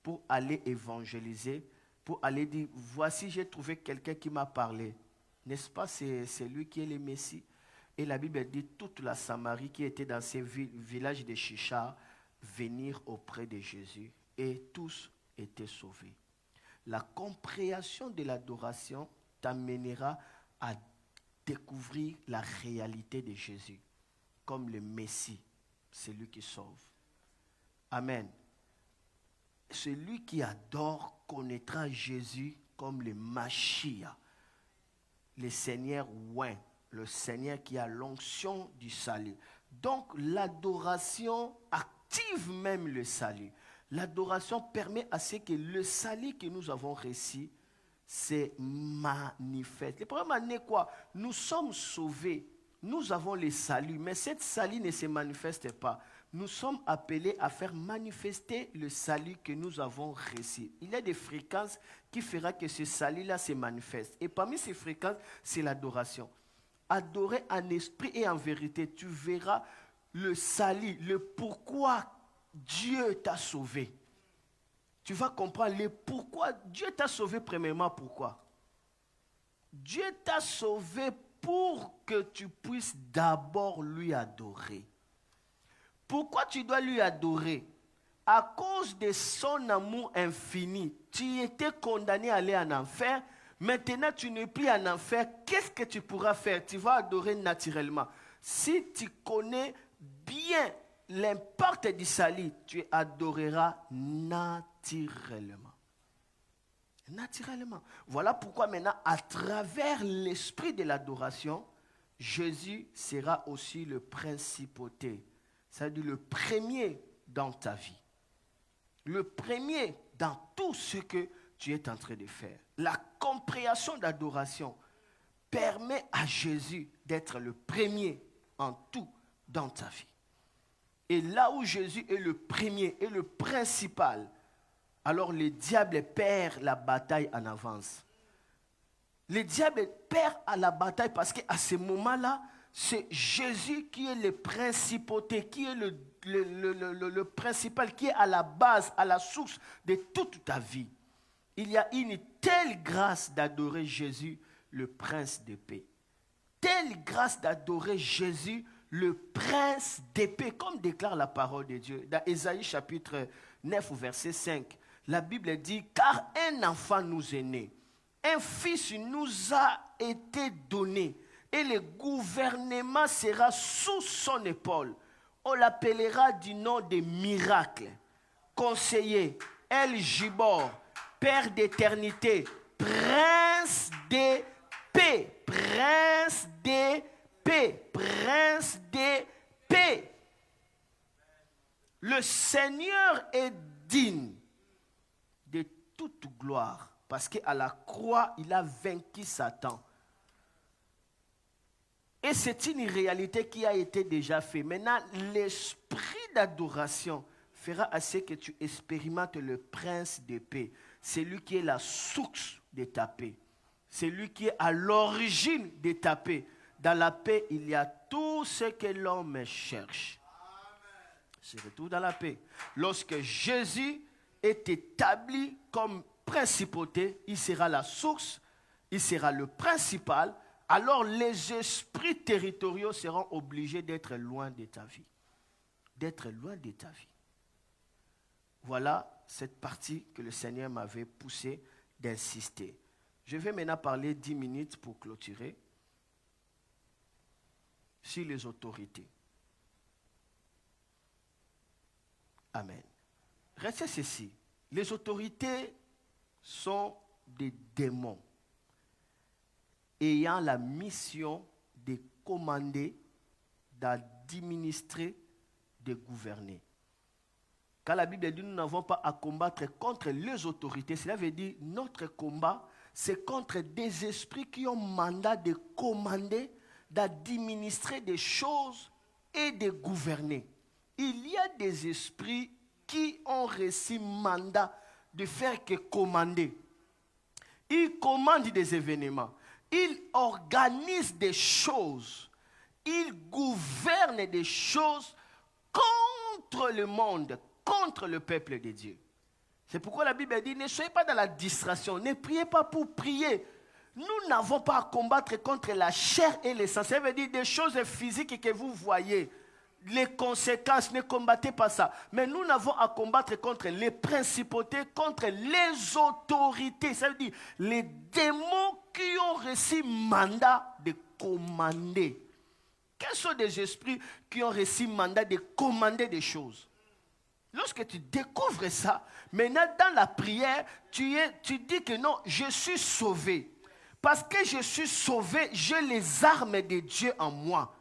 pour aller évangéliser, pour aller dire, voici j'ai trouvé quelqu'un qui m'a parlé. N'est-ce pas, c'est lui qui est le Messie. Et la Bible dit, toute la Samarie qui était dans ces villages de Chichar, venir auprès de Jésus et tous étaient sauvés. La compréhension de l'adoration t'amènera à découvrir la réalité de Jésus comme le Messie, celui qui sauve. Amen. Celui qui adore connaîtra Jésus comme le Mashiach, le Seigneur oint, le Seigneur qui a l'onction du salut. Donc l'adoration active même le salut. L'adoration permet à ce que le salut que nous avons reçu se manifeste. Le problème est quoi? Nous sommes sauvés, nous avons le salut, mais cette salut ne se manifeste pas. Nous sommes appelés à faire manifester le salut que nous avons reçu. Il y a des fréquences qui feront que ce salut-là se manifeste. Et parmi ces fréquences, c'est l'adoration. Adorer en esprit et en vérité, tu verras le salut, le pourquoi Dieu t'a sauvé. Tu vas comprendre le pourquoi Dieu t'a sauvé. Premièrement, pourquoi? Dieu t'a sauvé pour que tu puisses d'abord lui adorer. Pourquoi tu dois lui adorer? À cause de son amour infini, tu étais condamné à aller en enfer. Maintenant, tu n'es plus en enfer. Qu'est-ce que tu pourras faire? Tu vas adorer naturellement. Si tu connais bien l'impact du salut, tu adoreras naturellement. Naturellement. Voilà pourquoi maintenant, à travers l'esprit de l'adoration, Jésus sera aussi le principauté. C'est-à-dire le premier dans ta vie. Le premier dans tout ce que tu es en train de faire. La compréhension d'adoration permet à Jésus d'être le premier en tout dans ta vie. Et là où Jésus est le premier et le principal, alors le diable perd la bataille en avance. Le diable perd à la bataille parce qu'à ce moment-là, c'est Jésus qui est le principauté, qui est le principal, qui est à la base, à la source de toute ta vie. Il y a une telle grâce d'adorer Jésus, le prince de paix. Telle grâce d'adorer Jésus, le prince de paix, comme déclare la parole de Dieu. Dans Ésaïe chapitre 9, verset 5, la Bible dit, « Car un enfant nous est né, un fils nous a été donné, et le gouvernement sera sous son épaule. On l'appellera du nom de miracle, conseiller, El Gibor, Père d'éternité, prince de paix, prince de paix, prince de paix. » Le Seigneur est digne de toute gloire, parce qu'à la croix, il a vaincu Satan. Et c'est une réalité qui a été déjà faite. Maintenant, l'esprit d'adoration fera à ce que tu expérimentes le prince de paix. C'est lui qui est la source de ta paix. C'est lui qui est à l'origine de ta paix. Dans la paix, il y a tout ce que l'homme cherche. C'est retour dans la paix. Lorsque Jésus est établi comme principauté, il sera la source, il sera le principal. Alors les esprits territoriaux seront obligés d'être loin de ta vie. D'être loin de ta vie. Voilà cette partie que le Seigneur m'avait poussé d'insister. Je vais maintenant parler 10 minutes pour clôturer sur les autorités. Amen. Restez ceci. Les autorités sont des démons ayant la mission de commander, d'administrer, de gouverner. Quand la Bible dit nous n'avons pas à combattre contre les autorités, cela veut dire notre combat, c'est contre des esprits qui ont mandat de commander, d'administrer des choses et de gouverner. Il y a des esprits qui ont reçu mandat de faire que commander. Ils commandent des événements. Ils organisent des choses. Ils gouvernent des choses contre le monde, contre le peuple de Dieu. C'est pourquoi la Bible dit, ne soyez pas dans la distraction, ne priez pas pour prier. Nous n'avons pas à combattre contre la chair et le sang. Ça veut dire des choses physiques que vous voyez. Les conséquences, ne combattez pas ça. Mais nous n'avons à combattre contre les principautés, contre les autorités. Ça veut dire les démons qui ont reçu mandat de commander. Quels sont des esprits qui ont reçu mandat de commander des choses? Lorsque tu découvres ça, maintenant dans la prière, tu dis que non, je suis sauvé. Parce que je suis sauvé, j'ai les armes de Dieu en moi.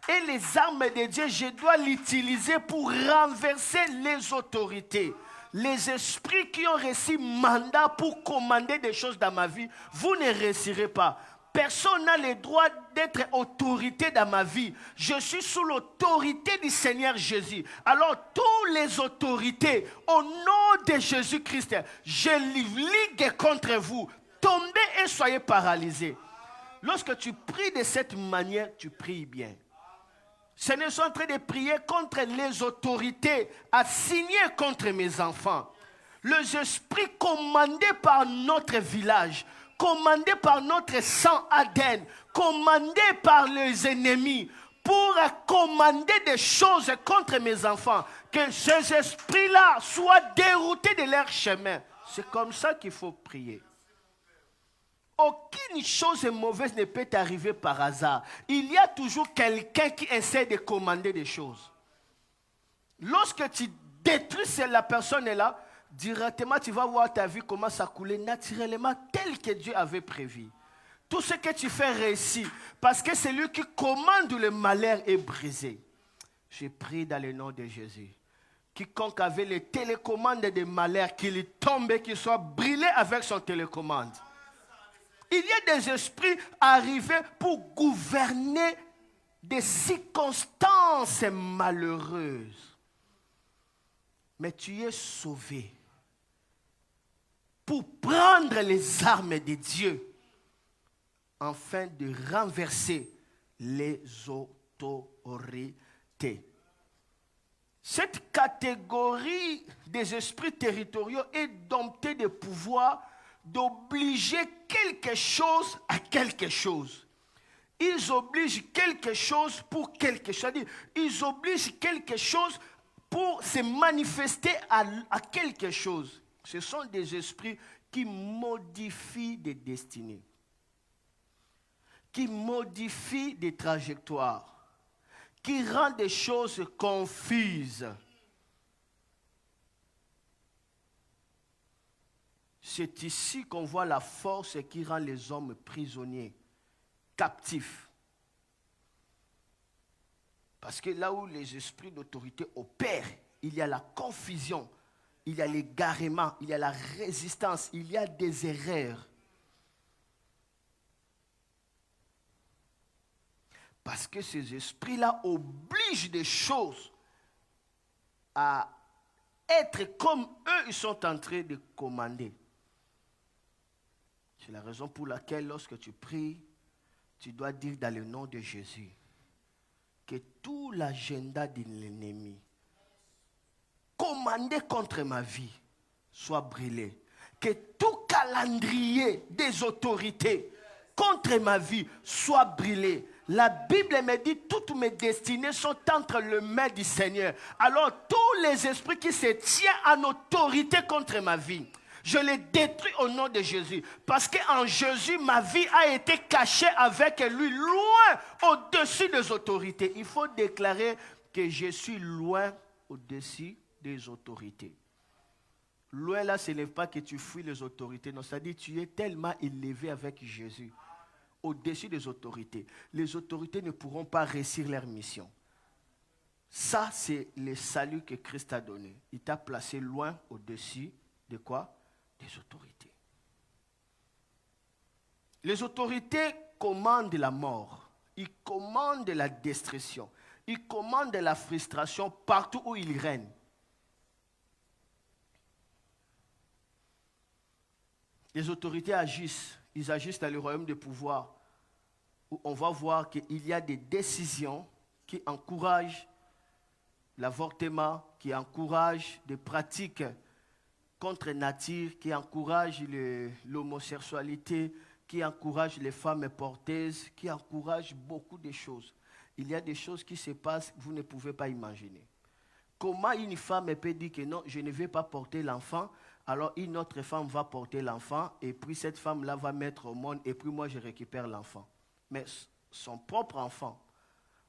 Et les armes de Dieu, je dois l'utiliser pour renverser les autorités. Les esprits qui ont reçu mandat pour commander des choses dans ma vie, vous ne réussirez pas. Personne n'a le droit d'être autorité dans ma vie. Je suis sous l'autorité du Seigneur Jésus. Alors, toutes les autorités, au nom de Jésus-Christ, je ligue contre vous. Tombez et soyez paralysés. Lorsque tu pries de cette manière, tu pries bien. Seigneur, je suis en train de prier contre les autorités assignées contre mes enfants. Les esprits commandés par notre village, commandés par notre sang Aden, commandés par les ennemis, pour commander des choses contre mes enfants. Que ces esprits-là soient déroutés de leur chemin. C'est comme ça qu'il faut prier. Aucune chose mauvaise ne peut t'arriver par hasard. Il y a toujours quelqu'un qui essaie de commander des choses. Lorsque tu détruis la personne là, directement tu vas voir ta vie commence à couler naturellement tel que Dieu avait prévu. Tout ce que tu fais réussit parce que c'est lui qui commande le malheur est brisé. Je prie dans le nom de Jésus. Quiconque avait les télécommandes de malheur, qu'il tombe et qu'il soit brûlé avec son télécommande. Il y a des esprits arrivés pour gouverner des circonstances malheureuses. Mais tu es sauvé pour prendre les armes de Dieu afin de renverser les autorités. Cette catégorie des esprits territoriaux est domptée de pouvoir d'obliger quelque chose à quelque chose. Ils obligent quelque chose pour quelque chose. C'est-à-dire, ils obligent quelque chose pour se manifester à quelque chose. Ce sont des esprits qui modifient des destinées, qui modifient des trajectoires, qui rendent des choses confuses. C'est ici qu'on voit la force qui rend les hommes prisonniers, captifs. Parce que là où les esprits d'autorité opèrent, il y a la confusion, il y a l'égarement, il y a la résistance, il y a des erreurs. Parce que ces esprits-là obligent des choses à être comme eux, ils sont en train de commander. C'est la raison pour laquelle lorsque tu pries, tu dois dire dans le nom de Jésus que tout l'agenda de l'ennemi commandé contre ma vie soit brûlé. Que tout calendrier des autorités contre ma vie soit brûlé. La Bible me dit toutes mes destinées sont entre les mains du Seigneur. Alors tous les esprits qui se tiennent en autorité contre ma vie, je les détruis au nom de Jésus. Parce qu'en Jésus, ma vie a été cachée avec lui, loin au-dessus des autorités. Il faut déclarer que je suis loin au-dessus des autorités. Loin là, ce n'est pas que tu fuis les autorités. Non, c'est-à-dire que tu es tellement élevé avec Jésus, au-dessus des autorités. Les autorités ne pourront pas réussir leur mission. Ça, c'est le salut que Christ a donné. Il t'a placé loin au-dessus de quoi? Des autorités. Les autorités commandent la mort. Ils commandent la destruction. Ils commandent la frustration partout où ils règnent. Les autorités agissent. Ils agissent dans le royaume de pouvoir, où on va voir qu'il y a des décisions qui encouragent l'avortement, qui encouragent des pratiques contre nature, qui encouragent l'homosexualité, qui encouragent les femmes porteuses, qui encouragent beaucoup de choses. Il y a des choses qui se passent que vous ne pouvez pas imaginer. Comment une femme peut dire que non, je ne vais pas porter l'enfant, alors une autre femme va porter l'enfant, et puis cette femme-là va mettre au monde, et puis moi je récupère l'enfant. Mais son propre enfant,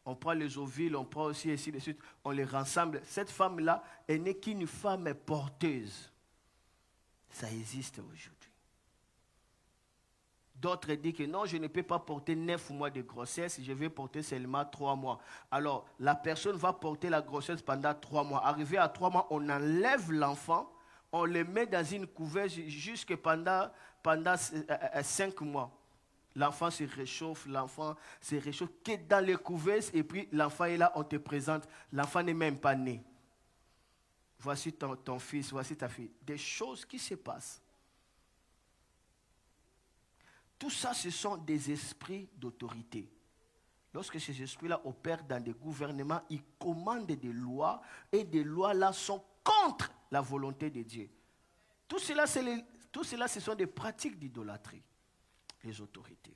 on prend les ovules, on prend aussi ainsi de suite, on les rassemble. Cette femme-là, elle n'est qu'une femme porteuse. Ça existe aujourd'hui. D'autres disent que non, je ne peux pas porter 9 mois de grossesse, je vais porter seulement 3 mois. Alors, la personne va porter la grossesse pendant 3 mois. Arrivé à 3 mois, on enlève l'enfant, on le met dans une couveuse jusque pendant 5 mois. L'enfant se réchauffe, que dans les couveuses, et puis l'enfant est là, on te présente. L'enfant n'est même pas né. Voici ton fils, voici ta fille. Des choses qui se passent. Tout ça, ce sont des esprits d'autorité. Lorsque ces esprits-là opèrent dans des gouvernements, ils commandent des lois, et des lois-là sont contre la volonté de Dieu. Tout cela, ce sont des pratiques d'idolâtrie, les autorités.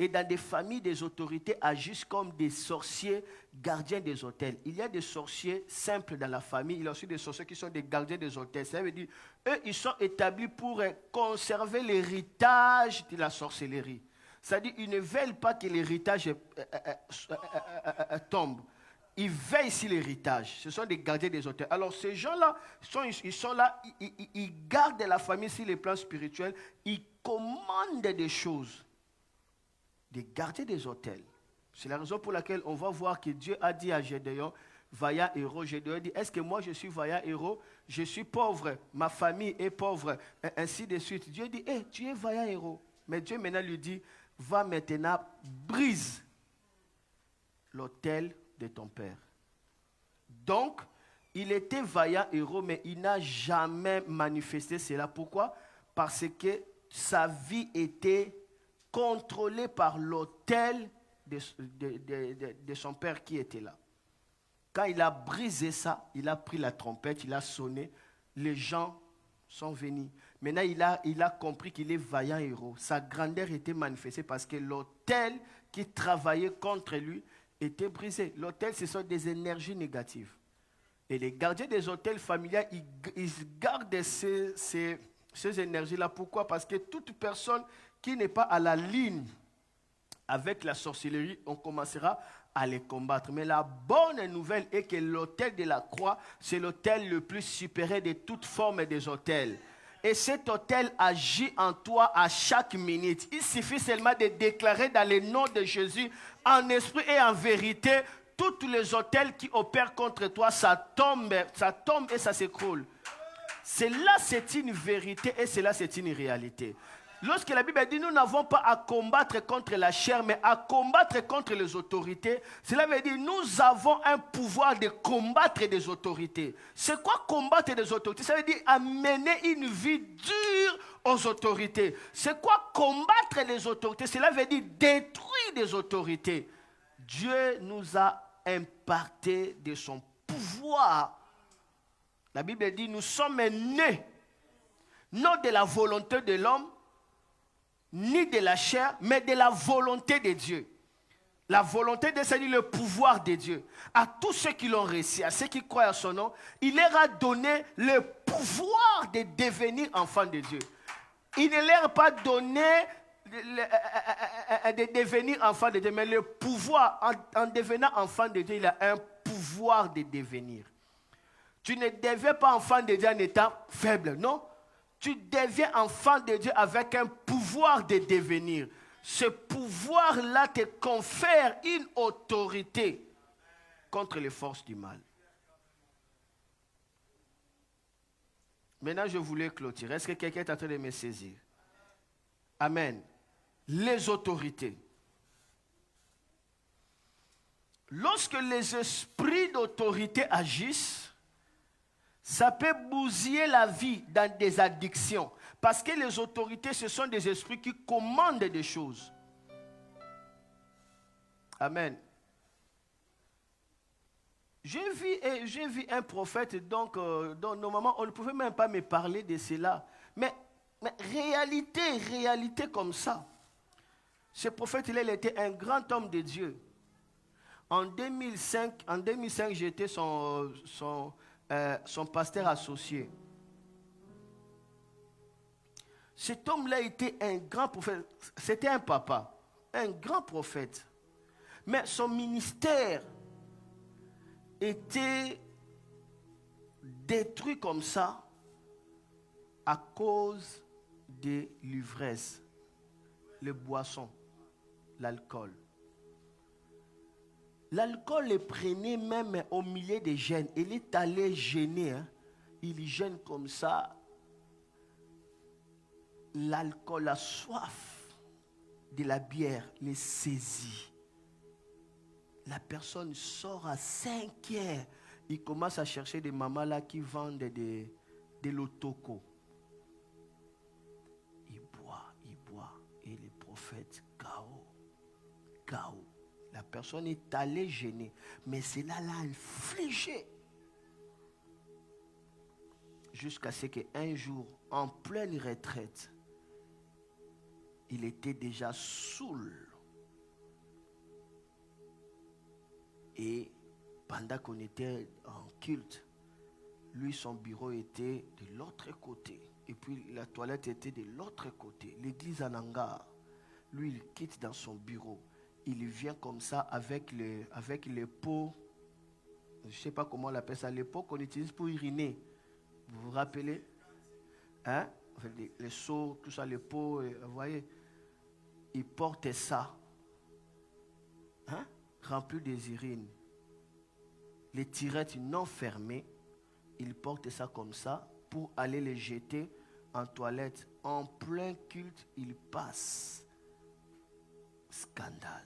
Et dans des familles, des autorités agissent comme des sorciers gardiens des hôtels. Il y a des sorciers simples dans la famille. Il y a aussi des sorciers qui sont des gardiens des hôtels. Ça veut dire, eux, ils sont établis pour conserver l'héritage de la sorcellerie. C'est-à-dire, ils ne veulent pas que l'héritage tombe. Ils veillent sur l'héritage. Ce sont des gardiens des hôtels. Alors, ces gens-là, ils sont là, ils gardent la famille sur les plans spirituels. Ils commandent des choses. Des gardiens des hôtels. C'est la raison pour laquelle on va voir que Dieu a dit à Gédéon, vaillant héros. Gédéon dit, est-ce que moi je suis vaillant héros? Je suis pauvre, ma famille est pauvre, ainsi de suite. Dieu dit, tu es vaillant héros. Mais Dieu maintenant lui dit, va maintenant, brise l'autel de ton père. Donc, il était vaillant héros, mais il n'a jamais manifesté cela. Pourquoi? Parce que sa vie était contrôlé par l'autel de son père qui était là. Quand il a brisé ça, il a pris la trompette, il a sonné, les gens sont venus. Maintenant, il a compris qu'il est vaillant héros. Sa grandeur était manifestée parce que l'autel qui travaillait contre lui était brisé. L'autel, ce sont des énergies négatives. Et les gardiens des hôtels familiaux, ils gardent ces énergies-là. Pourquoi? Parce que toute personne qui n'est pas à la ligne avec la sorcellerie, on commencera à les combattre. Mais la bonne nouvelle est que l'autel de la croix, c'est l'autel le plus supérieur de toute forme des autels. Et cet autel agit en toi à chaque minute. Il suffit seulement de déclarer dans le nom de Jésus, en esprit et en vérité, tous les autels qui opèrent contre toi, ça tombe et ça s'écroule. Cela, c'est une vérité et cela, c'est une réalité. Lorsque la Bible dit nous n'avons pas à combattre contre la chair, mais à combattre contre les autorités, cela veut dire nous avons un pouvoir de combattre des autorités. C'est quoi combattre des autorités? Ça veut dire amener une vie dure aux autorités. C'est quoi combattre les autorités? Cela veut dire détruire des autorités. Dieu nous a imparti de son pouvoir. La Bible dit nous sommes nés, non de la volonté de l'homme, ni de la chair, mais de la volonté de Dieu. La volonté de Dieu, c'est le pouvoir de Dieu. À tous ceux qui l'ont reçu, à ceux qui croient à son nom, il leur a donné le pouvoir de devenir enfants de Dieu. Il ne leur a pas donné de devenir enfants de Dieu, mais le pouvoir, en devenant enfant de Dieu, il a un pouvoir de devenir. Tu ne deviens pas enfant de Dieu en étant faible, non? Tu deviens enfant de Dieu avec un pouvoir de devenir. Ce pouvoir-là te confère une autorité contre les forces du mal. Maintenant, je voulais clôturer. Est-ce que quelqu'un est en train de me saisir? Amen. Les autorités. Lorsque les esprits d'autorité agissent, ça peut bousiller la vie dans des addictions. Parce que les autorités, ce sont des esprits qui commandent des choses. Amen. J'ai vu un prophète, donc normalement, on ne pouvait même pas me parler de cela. Mais réalité comme ça. Ce prophète-là, il était un grand homme de Dieu. En 2005 j'étais son pasteur associé. Cet homme-là était un grand prophète. C'était un papa, un grand prophète. Mais son ministère était détruit comme ça à cause de l'ivresse, les boissons, l'alcool. L'alcool le prenait même au milieu des jeunes. Il est allé gêner. Il gêne comme ça. L'alcool, la soif de la bière les saisit. La personne sort à 5 heures. Il commence à chercher des mamans là qui vendent de l'otoko. Il boit. Et le prophète, KO. La personne est allée gêner. Mais cela l'a infligé. Jusqu'à ce qu'un jour, en pleine retraite, il était déjà saoul. Et pendant qu'on était en culte, lui, son bureau était de l'autre côté. Et puis la toilette était de l'autre côté. L'église en hangar. Lui, il quitte dans son bureau. Il vient comme ça avec les pots, je ne sais pas comment on appelle ça, les pots qu'on utilise pour uriner. Vous vous rappelez? Hein? Les seaux, tout ça, les pots, vous voyez? Il porte ça, hein? Rempli des urines. Les tirettes non fermées, il porte ça comme ça pour aller les jeter en toilette. En plein culte, il passe. Scandale.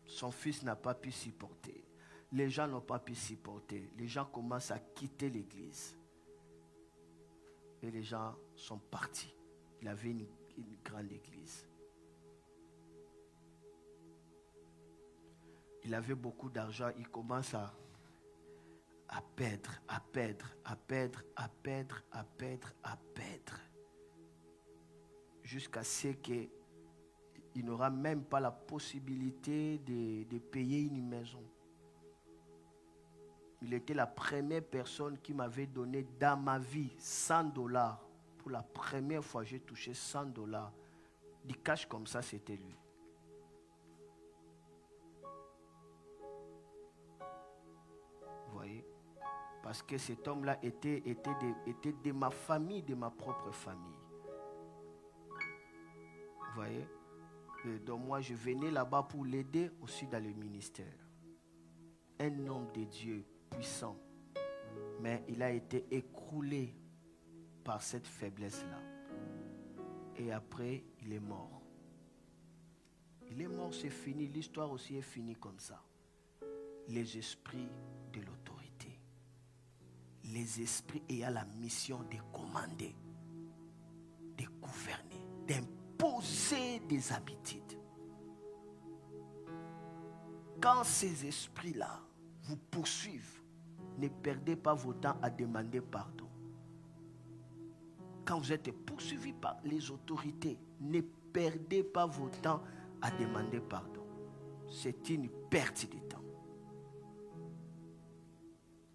Son fils n'a pas pu supporter. Les gens n'ont pas pu supporter. Les gens commencent à quitter l'église. Et les gens sont partis. Il avait une grande église. Il avait beaucoup d'argent. Il commence à perdre, à perdre, à perdre, à perdre, à perdre, à perdre. Jusqu'à ce qu'il n'aura même pas la possibilité de payer une maison. Il était la première personne qui m'avait donné dans ma vie $100. Pour la première fois, j'ai touché $100. Du cash comme ça, c'était lui. Vous voyez? Parce que cet homme-là était de ma famille, de ma propre famille. Vous voyez? Et donc moi, je venais là-bas pour l'aider aussi dans le ministère. Un homme de Dieu puissant. Mais il a été écroulé par cette faiblesse-là. Et après, il est mort. Il est mort, c'est fini. L'histoire aussi est finie comme ça. Les esprits de l'autorité. Les esprits ayant la mission de commander, de gouverner, d'imposer des habitudes. Quand ces esprits-là vous poursuivent, ne perdez pas votre temps à demander pardon. Quand vous êtes poursuivi par les autorités, ne perdez pas votre temps à demander pardon. C'est une perte de temps.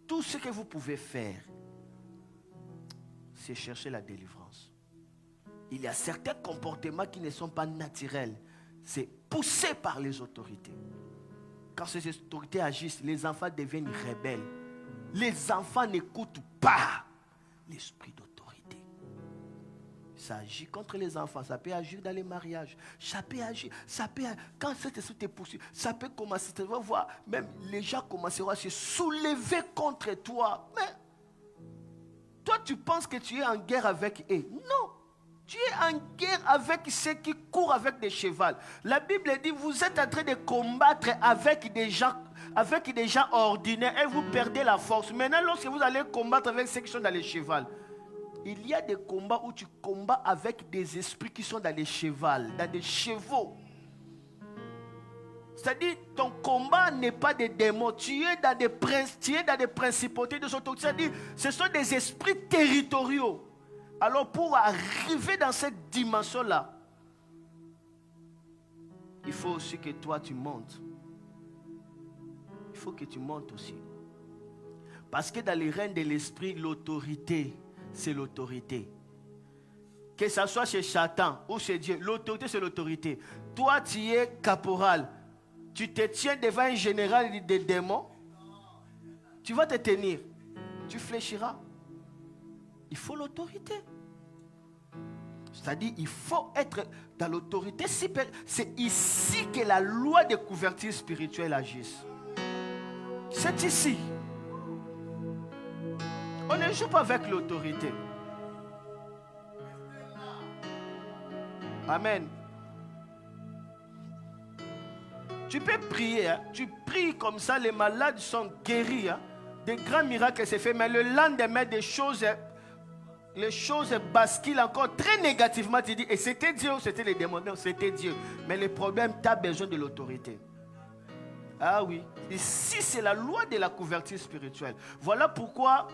Tout ce que vous pouvez faire, c'est chercher la délivrance. Il y a certains comportements qui ne sont pas naturels. C'est poussé par les autorités. Quand ces autorités agissent, les enfants deviennent rebelles. Les enfants n'écoutent pas l'esprit d'autorité. Ça agit contre les enfants, ça peut agir dans les mariages, ça peut agir, quand cet esprit te poursuit, ça peut commencer, tu vas voir, même les gens commenceront à se soulever contre toi. Mais toi, tu penses que tu es en guerre avec eux. Non, tu es en guerre avec ceux qui courent avec des chevaux. La Bible dit, vous êtes en train de combattre avec des gens ordinaires et vous perdez la force. Maintenant, lorsque vous allez combattre avec ceux qui sont dans les chevaux, il y a des combats où tu combats avec des esprits qui sont dans les chevaux, dans des chevaux. C'est-à-dire, ton combat n'est pas des démons. Tu es dans des principautés de autorité. C'est-à-dire, ce sont des esprits territoriaux. Alors, pour arriver dans cette dimension-là, il faut aussi que toi, tu montes. Il faut que tu montes aussi. Parce que dans les règnes de l'esprit, l'autorité, c'est l'autorité. Que ce soit chez Satan ou chez Dieu, l'autorité c'est l'autorité. Toi tu es caporal, tu te tiens devant un général des démons, tu vas te tenir, tu fléchiras. Il faut l'autorité. C'est-à-dire il faut être dans l'autorité. C'est ici que la loi de couverture spirituelle agisse. C'est ici. On ne joue pas avec l'autorité. Amen. Tu peux prier. Hein? Tu pries comme ça, les malades sont guéris. Hein? Des grands miracles se font. Mais le lendemain, les choses basculent encore très négativement. Tu dis, et c'était Dieu ou c'était les démons? Non, c'était Dieu. Mais le problème, tu as besoin de l'autorité. Ah oui. Ici, c'est la loi de la couverture spirituelle. Voilà pourquoi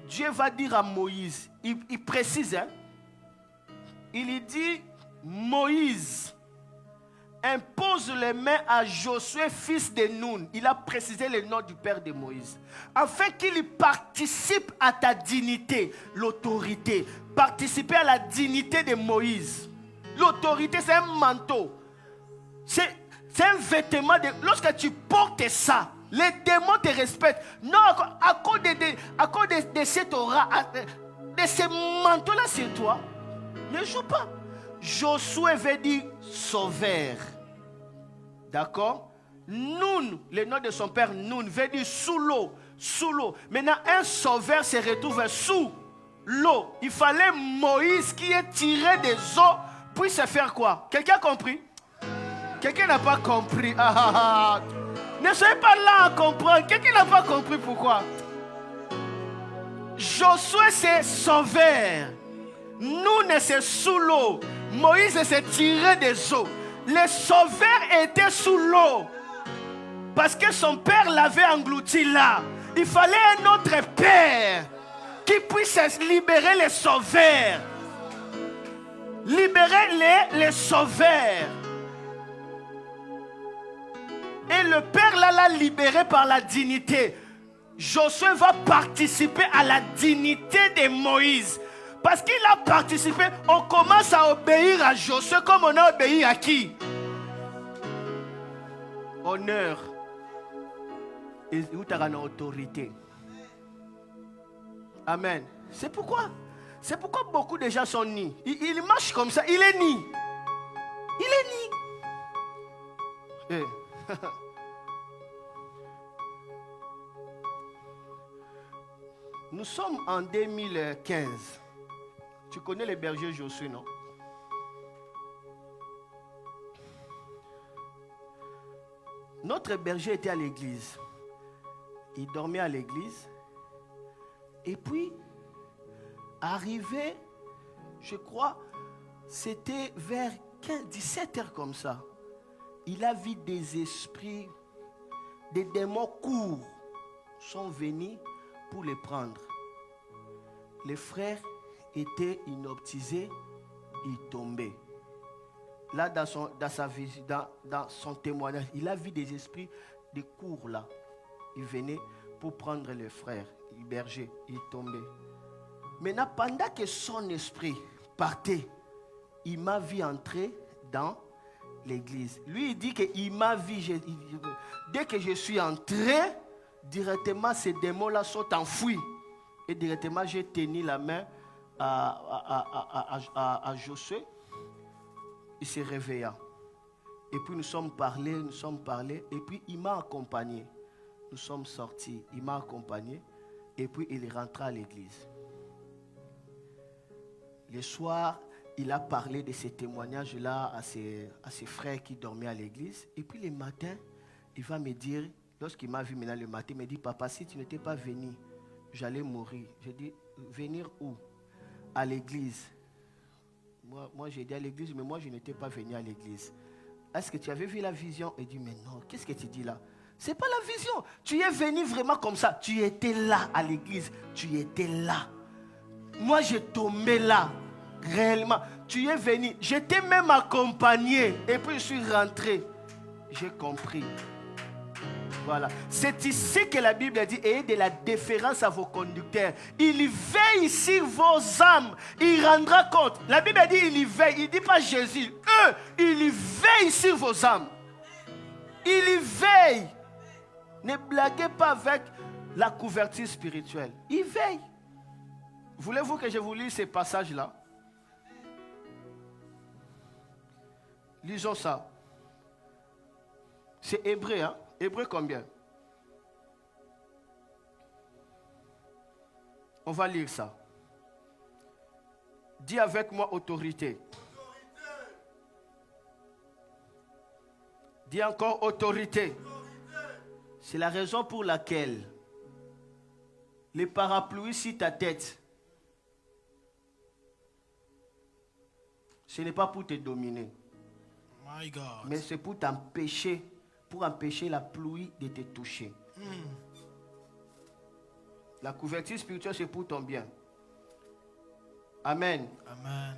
Dieu va dire à Moïse, il précise, hein? Il dit, Moïse, impose les mains à Josué, fils de Nun. Il a précisé le nom du père de Moïse. Afin qu'il participe à ta dignité, l'autorité. Participer à la dignité de Moïse. L'autorité, c'est un manteau. C'est un vêtement. Lorsque tu portes ça, les démons te respectent. Non, à cause de cette aura, de ce manteau-là sur toi, ne joue pas. Josué veut dire sauveur. D'accord? Nun, le nom de son père Nun, veut dire sous l'eau. Sous l'eau. Maintenant, un sauveur se retrouve sous l'eau. Il fallait Moïse qui est tiré des eaux puisse se faire quoi? Quelqu'un a compris? Quelqu'un n'a pas compris. Ne soyez pas là à comprendre. Quelqu'un n'a pas compris pourquoi? Josué c'est sauveur. Nun c'est sous l'eau. Moïse s'est tiré des eaux. Le sauveur était sous l'eau. Parce que son père l'avait englouti là. Il fallait un autre père qui puisse libérer les sauveurs. Libérer les sauveurs. Et le père là l'a libéré par la dignité. Josué va participer à la dignité de Moïse. Parce qu'il a participé, on commence à obéir à Josué comme on a obéi à qui? Honneur. Et où tu as une autorité. Amen. C'est pourquoi beaucoup de gens sont nés. Ils marchent comme ça. Il est né. Il est né. Nous sommes en 2015. Tu connais les bergers Josué, non? Notre berger était à l'église. Il dormait à l'église. Et puis, arrivé, je crois, c'était vers 17 heures comme ça. Il a vu des esprits, des démons courts sont venus pour les prendre. Les frères étaient inoptisés, ils tombaient. Là, dans son témoignage, il a vu des esprits, des courts là. Ils venaient pour prendre les frères, les bergers, ils tombaient. Maintenant, pendant que son esprit partait, il m'a vu entrer dans l'église. Lui, il dit qu'il m'a vu. Dès que je suis entré, directement, ces démons-là sont enfouis. Et directement, j'ai tenu la main à Josué. Il s'est réveillé. Et puis, nous sommes parlé. Et puis, il m'a accompagné. Nous sommes sortis. Il m'a accompagné. Et puis, il est rentré à l'église. Le soir, il a parlé de ces témoignages-là à ses frères qui dormaient à l'église. Et puis, le matin, il va me dire, lorsqu'il m'a vu maintenant le matin, il me dit, papa, si tu n'étais pas venu, j'allais mourir. J'ai dit, venir où? À l'église. Moi, j'ai dit à l'église, mais moi, je n'étais pas venu à l'église. Est-ce que tu avais vu la vision? Il dit, mais non, qu'est-ce que tu dis là? Ce n'est pas la vision. Tu es venu vraiment comme ça. Tu étais là à l'église. Tu étais là. Moi, j'ai tombé là. Réellement. Tu es venu. J'étais même accompagné. Et puis, je suis rentré. J'ai compris. Voilà. C'est ici que la Bible dit, ayez de la déférence à vos conducteurs. Il veille sur vos âmes. Il rendra compte. La Bible dit, il y veille. Il ne dit pas Jésus. Eux, il veille sur vos âmes. Il y veille. Ne blaguez pas avec la couverture spirituelle. Il veille. Voulez-vous que je vous lise ces passages-là? Lisons ça. C'est Hébreu, hein? Hébreu combien? On va lire ça. Dis avec moi autorité. Dis encore autorité. C'est la raison pour laquelle les parapluies sur ta tête, ce n'est pas pour te dominer. My God. Mais c'est pour t'empêcher, pour empêcher la pluie de te toucher. La couverture spirituelle, c'est pour ton bien. Amen. Amen.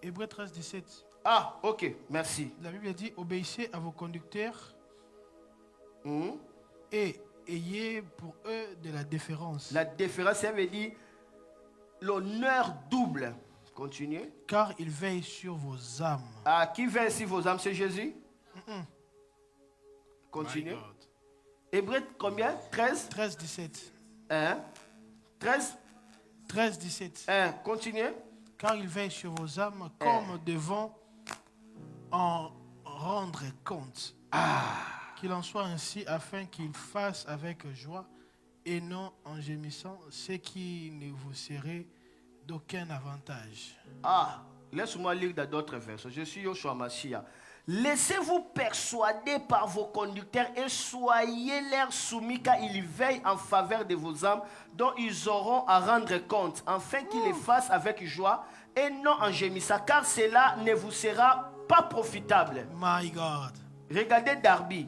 Hébreu 13, 17. Ah, ok, merci. La Bible dit, obéissez à vos conducteurs et ayez pour eux de la déférence. La déférence, ça veut dire l'honneur double. Continuez. Car il veille sur vos âmes. Ah, qui veille sur vos âmes? C'est Jésus? Continuez. Hébreu combien? 13? 13, 17. 1. 13? 13, 17. 1. Continuez. Car il veille sur vos âmes comme devant en rendre compte. Qu'il en soit ainsi afin qu'il fasse avec joie et non en gémissant ce qui ne vous serait d'aucun avantage. Laisse-moi lire dans d'autres versets. Je suis Yoshua Mashiach. Laissez-vous persuader par vos conducteurs et soyez-leur soumis car ils veillent en faveur de vos âmes dont ils auront à rendre compte, afin qu'ils les fassent avec joie et non en gémissant, car cela ne vous sera pas profitable. My God. Regardez Darby.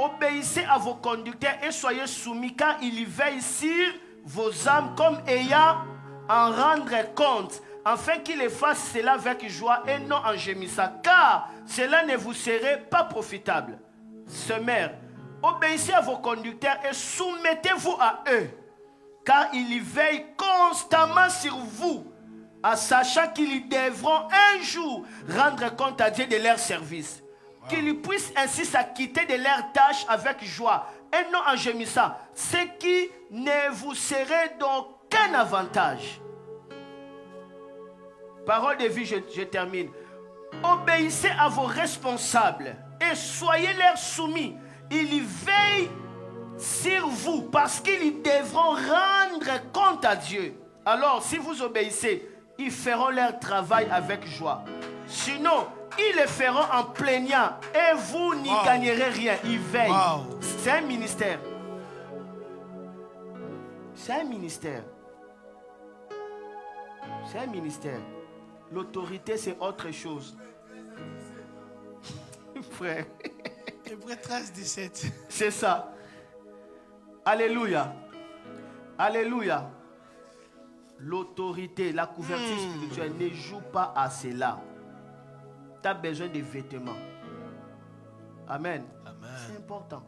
Obéissez à vos conducteurs et soyez soumis, car ils veillent sur vos âmes comme ayant en rendre compte, afin qu'ils fassent cela avec joie et non en gémissant, car cela ne vous serait pas profitable. Sœurs, obéissez à vos conducteurs et soumettez-vous à eux, car ils veillent constamment sur vous, en sachant qu'ils devront un jour rendre compte à Dieu de leur service. Qu'ils puissent ainsi s'acquitter de leurs tâches avec joie et non en gémissant, ce qui ne vous serait d'aucun avantage. Parole de vie, je termine. Obéissez à vos responsables et soyez leur soumis. Ils veillent sur vous parce qu'ils devront rendre compte à Dieu. Alors, si vous obéissez, ils feront leur travail avec joie. Sinon, ils le feront en plaignant et vous n'y gagnerez rien. Ils veillent. C'est un ministère. C'est un ministère. C'est un ministère. L'autorité, c'est autre chose. Frère. Hébreux 13, 17. C'est ça. Alléluia. Alléluia. L'autorité, la couverture spirituelle ne joue pas à cela. Tu as besoin de vêtements. Amen. C'est important.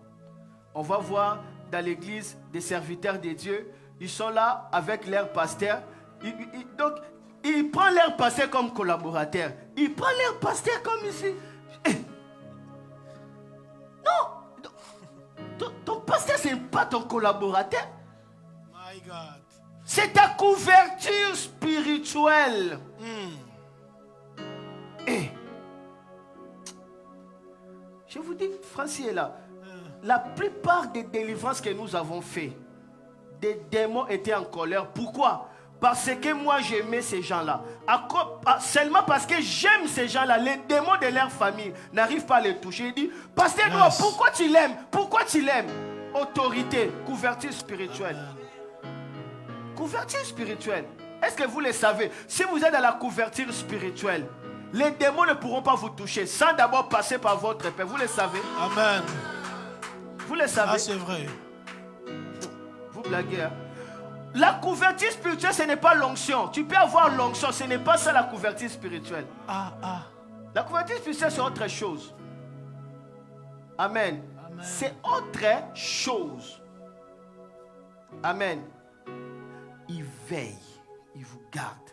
On va voir dans l'église des serviteurs de Dieu. Ils sont là avec leur pasteur. Donc, ils prennent leur pasteur comme collaborateur. Ils prennent leur pasteur comme ici. Non. Ton pasteur, ce n'est pas ton collaborateur. My God. C'est ta couverture spirituelle. Je vous dis, Francis est là. La plupart des délivrances que nous avons fait, des démons étaient en colère. Pourquoi? Parce que moi j'aimais ces gens-là. Seulement parce que j'aime ces gens-là, les démons de leur famille n'arrivent pas à les toucher. Il dit, Pasteur Noah, pourquoi tu l'aimes? Pourquoi tu l'aimes? Autorité, couverture spirituelle. Couverture spirituelle. Est-ce que vous le savez? Si vous êtes dans la couverture spirituelle, les démons ne pourront pas vous toucher sans d'abord passer par votre Père. Vous le savez? Amen. Vous le savez? Ah, c'est vrai. Vous blaguez, hein? La couverture spirituelle, ce n'est pas l'onction. Tu peux avoir l'onction, ce n'est pas ça la couverture spirituelle. La couverture spirituelle, c'est autre chose. Amen. C'est autre chose. Amen. Il veille, il vous garde.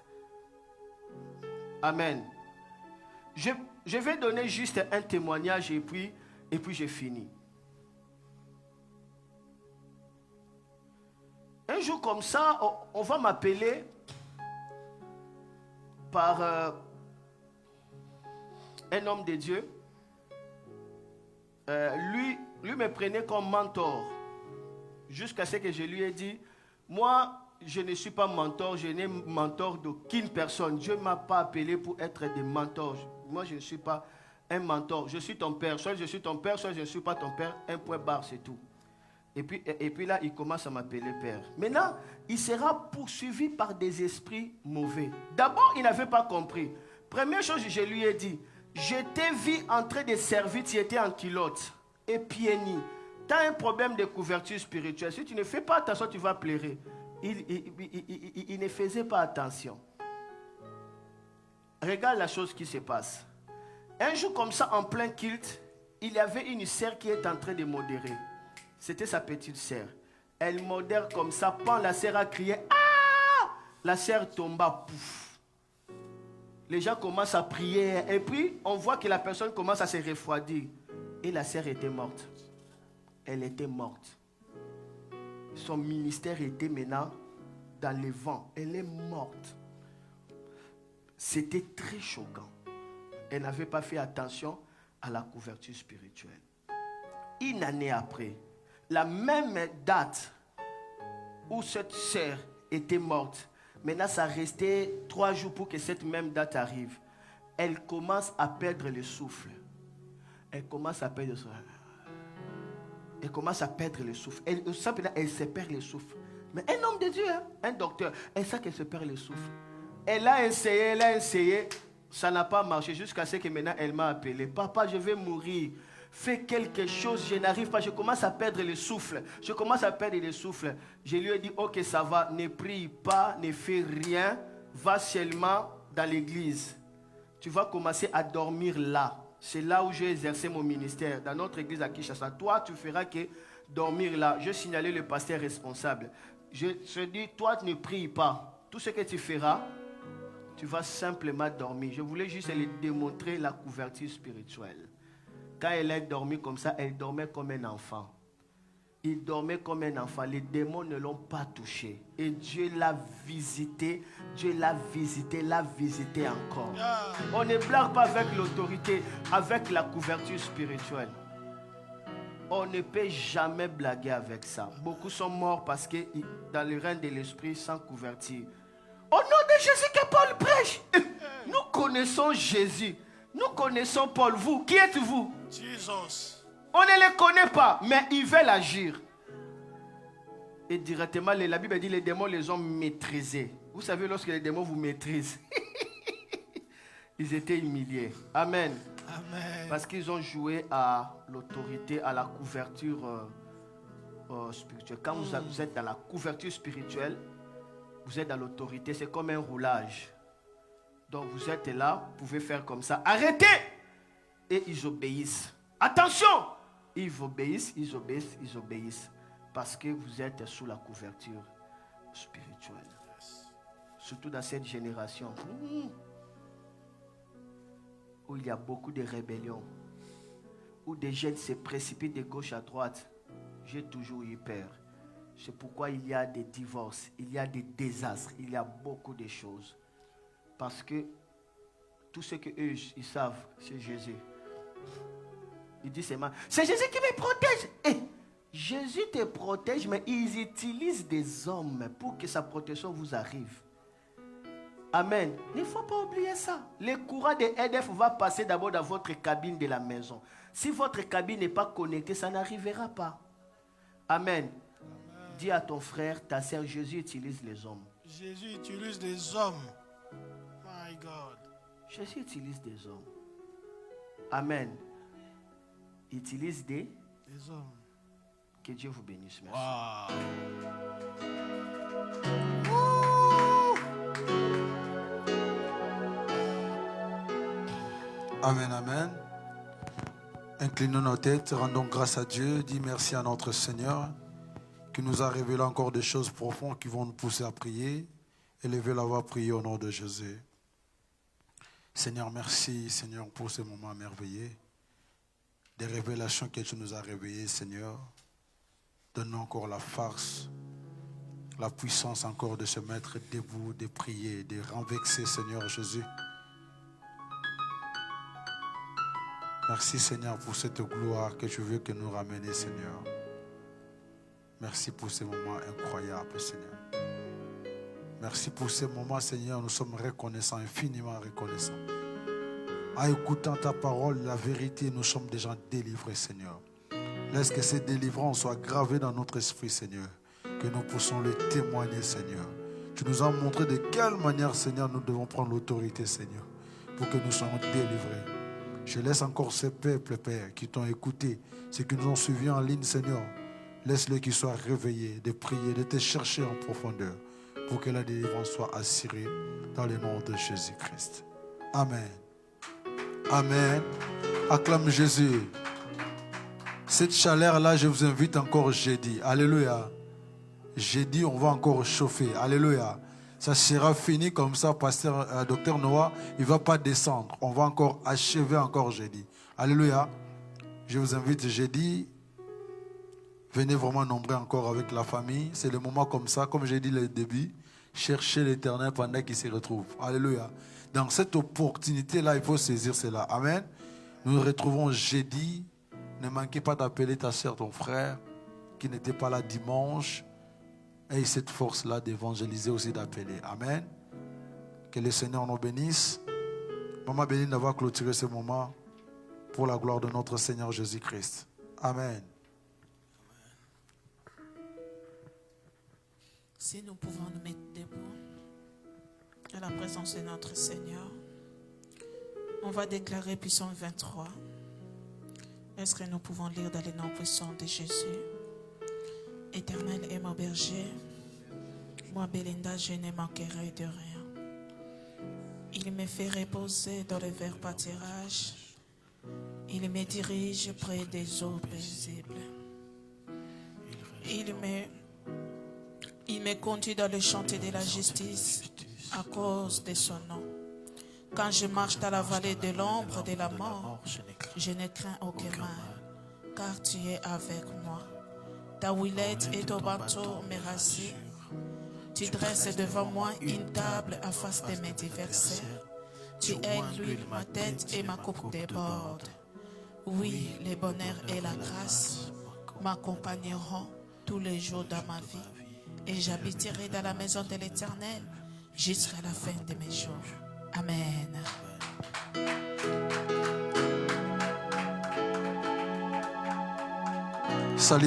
Amen. Je vais donner juste un témoignage et puis j'ai fini. Un jour comme ça, on va m'appeler par un homme de Dieu. Lui me prenait comme mentor. Jusqu'à ce que je lui ai dit, moi, je ne suis pas mentor, je n'ai mentor d'aucune personne. Dieu ne m'a pas appelé pour être des mentors. Moi, je ne suis pas un mentor. Je suis ton père. Soit je suis ton père, soit je ne suis pas ton père. Un point barre, c'est tout. Et puis là, il commence à m'appeler père. Maintenant, il sera poursuivi par des esprits mauvais. D'abord, il n'avait pas compris. Première chose, je lui ai dit, je t'ai vu en train de servir, tu étais en culotte et pieds nus. Tu as un problème de couverture spirituelle. Si tu ne fais pas attention, tu vas pleurer. Il ne faisait pas attention. Regarde la chose qui se passe. Un jour comme ça, en plein culte, il y avait une sœur qui est en train de modérer. C'était sa petite sœur. Elle modère comme ça. Quand la sœur a crié, ah! La sœur tomba, pouf. Les gens commencent à prier. Et puis, on voit que la personne commence à se refroidir. Et la sœur était morte. Elle était morte. Son ministère était maintenant dans le vent. Elle est morte. C'était très choquant. Elle n'avait pas fait attention à la couverture spirituelle. Une année après, la même date où cette sœur était morte, maintenant ça restait 3 jours pour que cette même date arrive. Elle commence à perdre le souffle. Elle commence à perdre le souffle. Elle commence à perdre le souffle. Elle se perd le souffle. Mais un homme de Dieu, hein, un docteur, elle sait qu'elle se perd le souffle. Elle a essayé, ça n'a pas marché jusqu'à ce que maintenant elle m'a appelé. Papa, je vais mourir. fais quelque chose, je n'arrive pas, je commence à perdre le souffle. Je lui ai dit, ok, ça va, ne prie pas, ne fais rien, va seulement dans l'église. Tu vas commencer à dormir là. C'est là où j'ai exercé mon ministère, dans notre église à Kinshasa. Toi, tu feras que dormir là. Je signalais le pasteur responsable. Je dis, toi, ne prie pas. Tout ce que tu feras, tu vas simplement dormir. Je voulais juste lui démontrer la couverture spirituelle. Quand elle a dormi comme ça, elle dormait comme un enfant. Il dormait comme un enfant. Les démons ne l'ont pas touché. Et Dieu l'a visité. Dieu l'a visité encore. On ne blague pas avec l'autorité, avec la couverture spirituelle. On ne peut jamais blaguer avec ça. Beaucoup sont morts parce que dans le règne de l'esprit sans couverture. Au nom de Jésus que Paul prêche. Nous connaissons Jésus. Nous connaissons Paul. Vous, qui êtes-vous? Jesus. On ne les connaît pas, mais ils veulent agir. Et directement, la Bible dit les démons les ont maîtrisés. Vous savez, lorsque les démons vous maîtrisent, ils étaient humiliés. Amen. Amen. Parce qu'ils ont joué à l'autorité, à la couverture spirituelle. Quand vous êtes dans la couverture spirituelle, vous êtes dans l'autorité, c'est comme un roulage. Donc vous êtes là, vous pouvez faire comme ça. Arrêtez! Et ils obéissent. Attention! Ils obéissent. Parce que vous êtes sous la couverture spirituelle. Surtout dans cette génération où il y a beaucoup de rébellions, où des jeunes se précipitent de gauche à droite. J'ai toujours eu peur. C'est pourquoi il y a des divorces, il y a des désastres, il y a beaucoup de choses. Parce que tout ce qu'eux, ils savent, c'est Jésus. Il dit seulement, c'est Jésus qui me protège. Et Jésus te protège, mais ils utilisent des hommes pour que sa protection vous arrive. Amen. Il ne faut pas oublier ça. Le courant de EDF va passer d'abord dans votre cabine de la maison. Si votre cabine n'est pas connectée, ça n'arrivera pas. Amen. Dis à ton frère, ta sœur, Jésus utilise les hommes. Jésus utilise des hommes. My God. Jésus utilise des hommes. Amen. Il utilise des hommes. Que Dieu vous bénisse. Merci. Wow. Amen, amen. Inclinons nos têtes, rendons grâce à Dieu. Dis merci à notre Seigneur qui nous a révélé encore des choses profondes qui vont nous pousser à prier. Élevez la voix, prier au nom de Jésus. Seigneur, merci, Seigneur, pour ce moment merveilleux. Des révélations que tu nous as révélées, Seigneur. Donne-nous encore la force, la puissance encore de se mettre debout, de prier, de renverser, Seigneur Jésus. Merci, Seigneur, pour cette gloire que tu veux que nous ramener, Seigneur. Merci pour ces moments incroyables, Seigneur. Merci pour ces moments, Seigneur. Nous sommes reconnaissants, infiniment reconnaissants. En écoutant ta parole, la vérité, nous sommes déjà délivrés, Seigneur. Laisse que cette délivrance soit gravée dans notre esprit, Seigneur. Que nous puissions le témoigner, Seigneur. Tu nous as montré de quelle manière, Seigneur, nous devons prendre l'autorité, Seigneur, pour que nous soyons délivrés. Je laisse encore ces peuples, Père, qui t'ont écouté, ceux qui nous ont suivis en ligne, Seigneur. Laisse-les qu'ils soient réveillés, de prier, de te chercher en profondeur, pour que la délivrance soit assurée dans le nom de Jésus-Christ. Amen. Amen. Acclame Jésus. Cette chaleur-là, je vous invite encore jeudi. Alléluia. Jeudi, on va encore chauffer. Alléluia. Ça sera fini comme ça, pasteur, docteur Noah, il ne va pas descendre. On va encore achever encore jeudi. Alléluia. Je vous invite jeudi. Venez vraiment nombreux encore avec la famille. C'est le moment comme ça, comme j'ai dit le début. Cherchez l'Éternel pendant qu'il se retrouve. Alléluia. Dans cette opportunité-là, il faut saisir cela. Amen. Nous nous retrouvons jeudi. Ne manquez pas d'appeler ta soeur, ton frère, qui n'était pas là dimanche. Et cette force-là d'évangéliser aussi, d'appeler. Amen. Que le Seigneur nous bénisse. Maman Béline va clôturer ce moment pour la gloire de notre Seigneur Jésus-Christ. Amen. Si nous pouvons nous mettre debout à la présence de notre Seigneur, on va déclarer Psaume 23. Est-ce que nous pouvons lire dans les noms puissants de Jésus? Éternel est mon berger. Moi, Belinda, je ne manquerai de rien. Il me fait reposer dans le vert pâturage. Il me dirige près des eaux paisibles. Il me conduit dans le chantier de la justice à cause de son nom. Quand je marche dans la vallée de l'ombre de la mort, je ne crains aucun mal, car tu es avec moi. Ta houlette et ton bâton me rassurent. Tu dresses devant moi une table à face de mes adversaires. Tu inclines ma tête et ma coupe déborde. Oui, le bonheur et la grâce m'accompagneront tous les jours de ma vie. Et j'habiterai dans la maison de l'Éternel jusqu'à la fin de mes jours. Amen. Salut.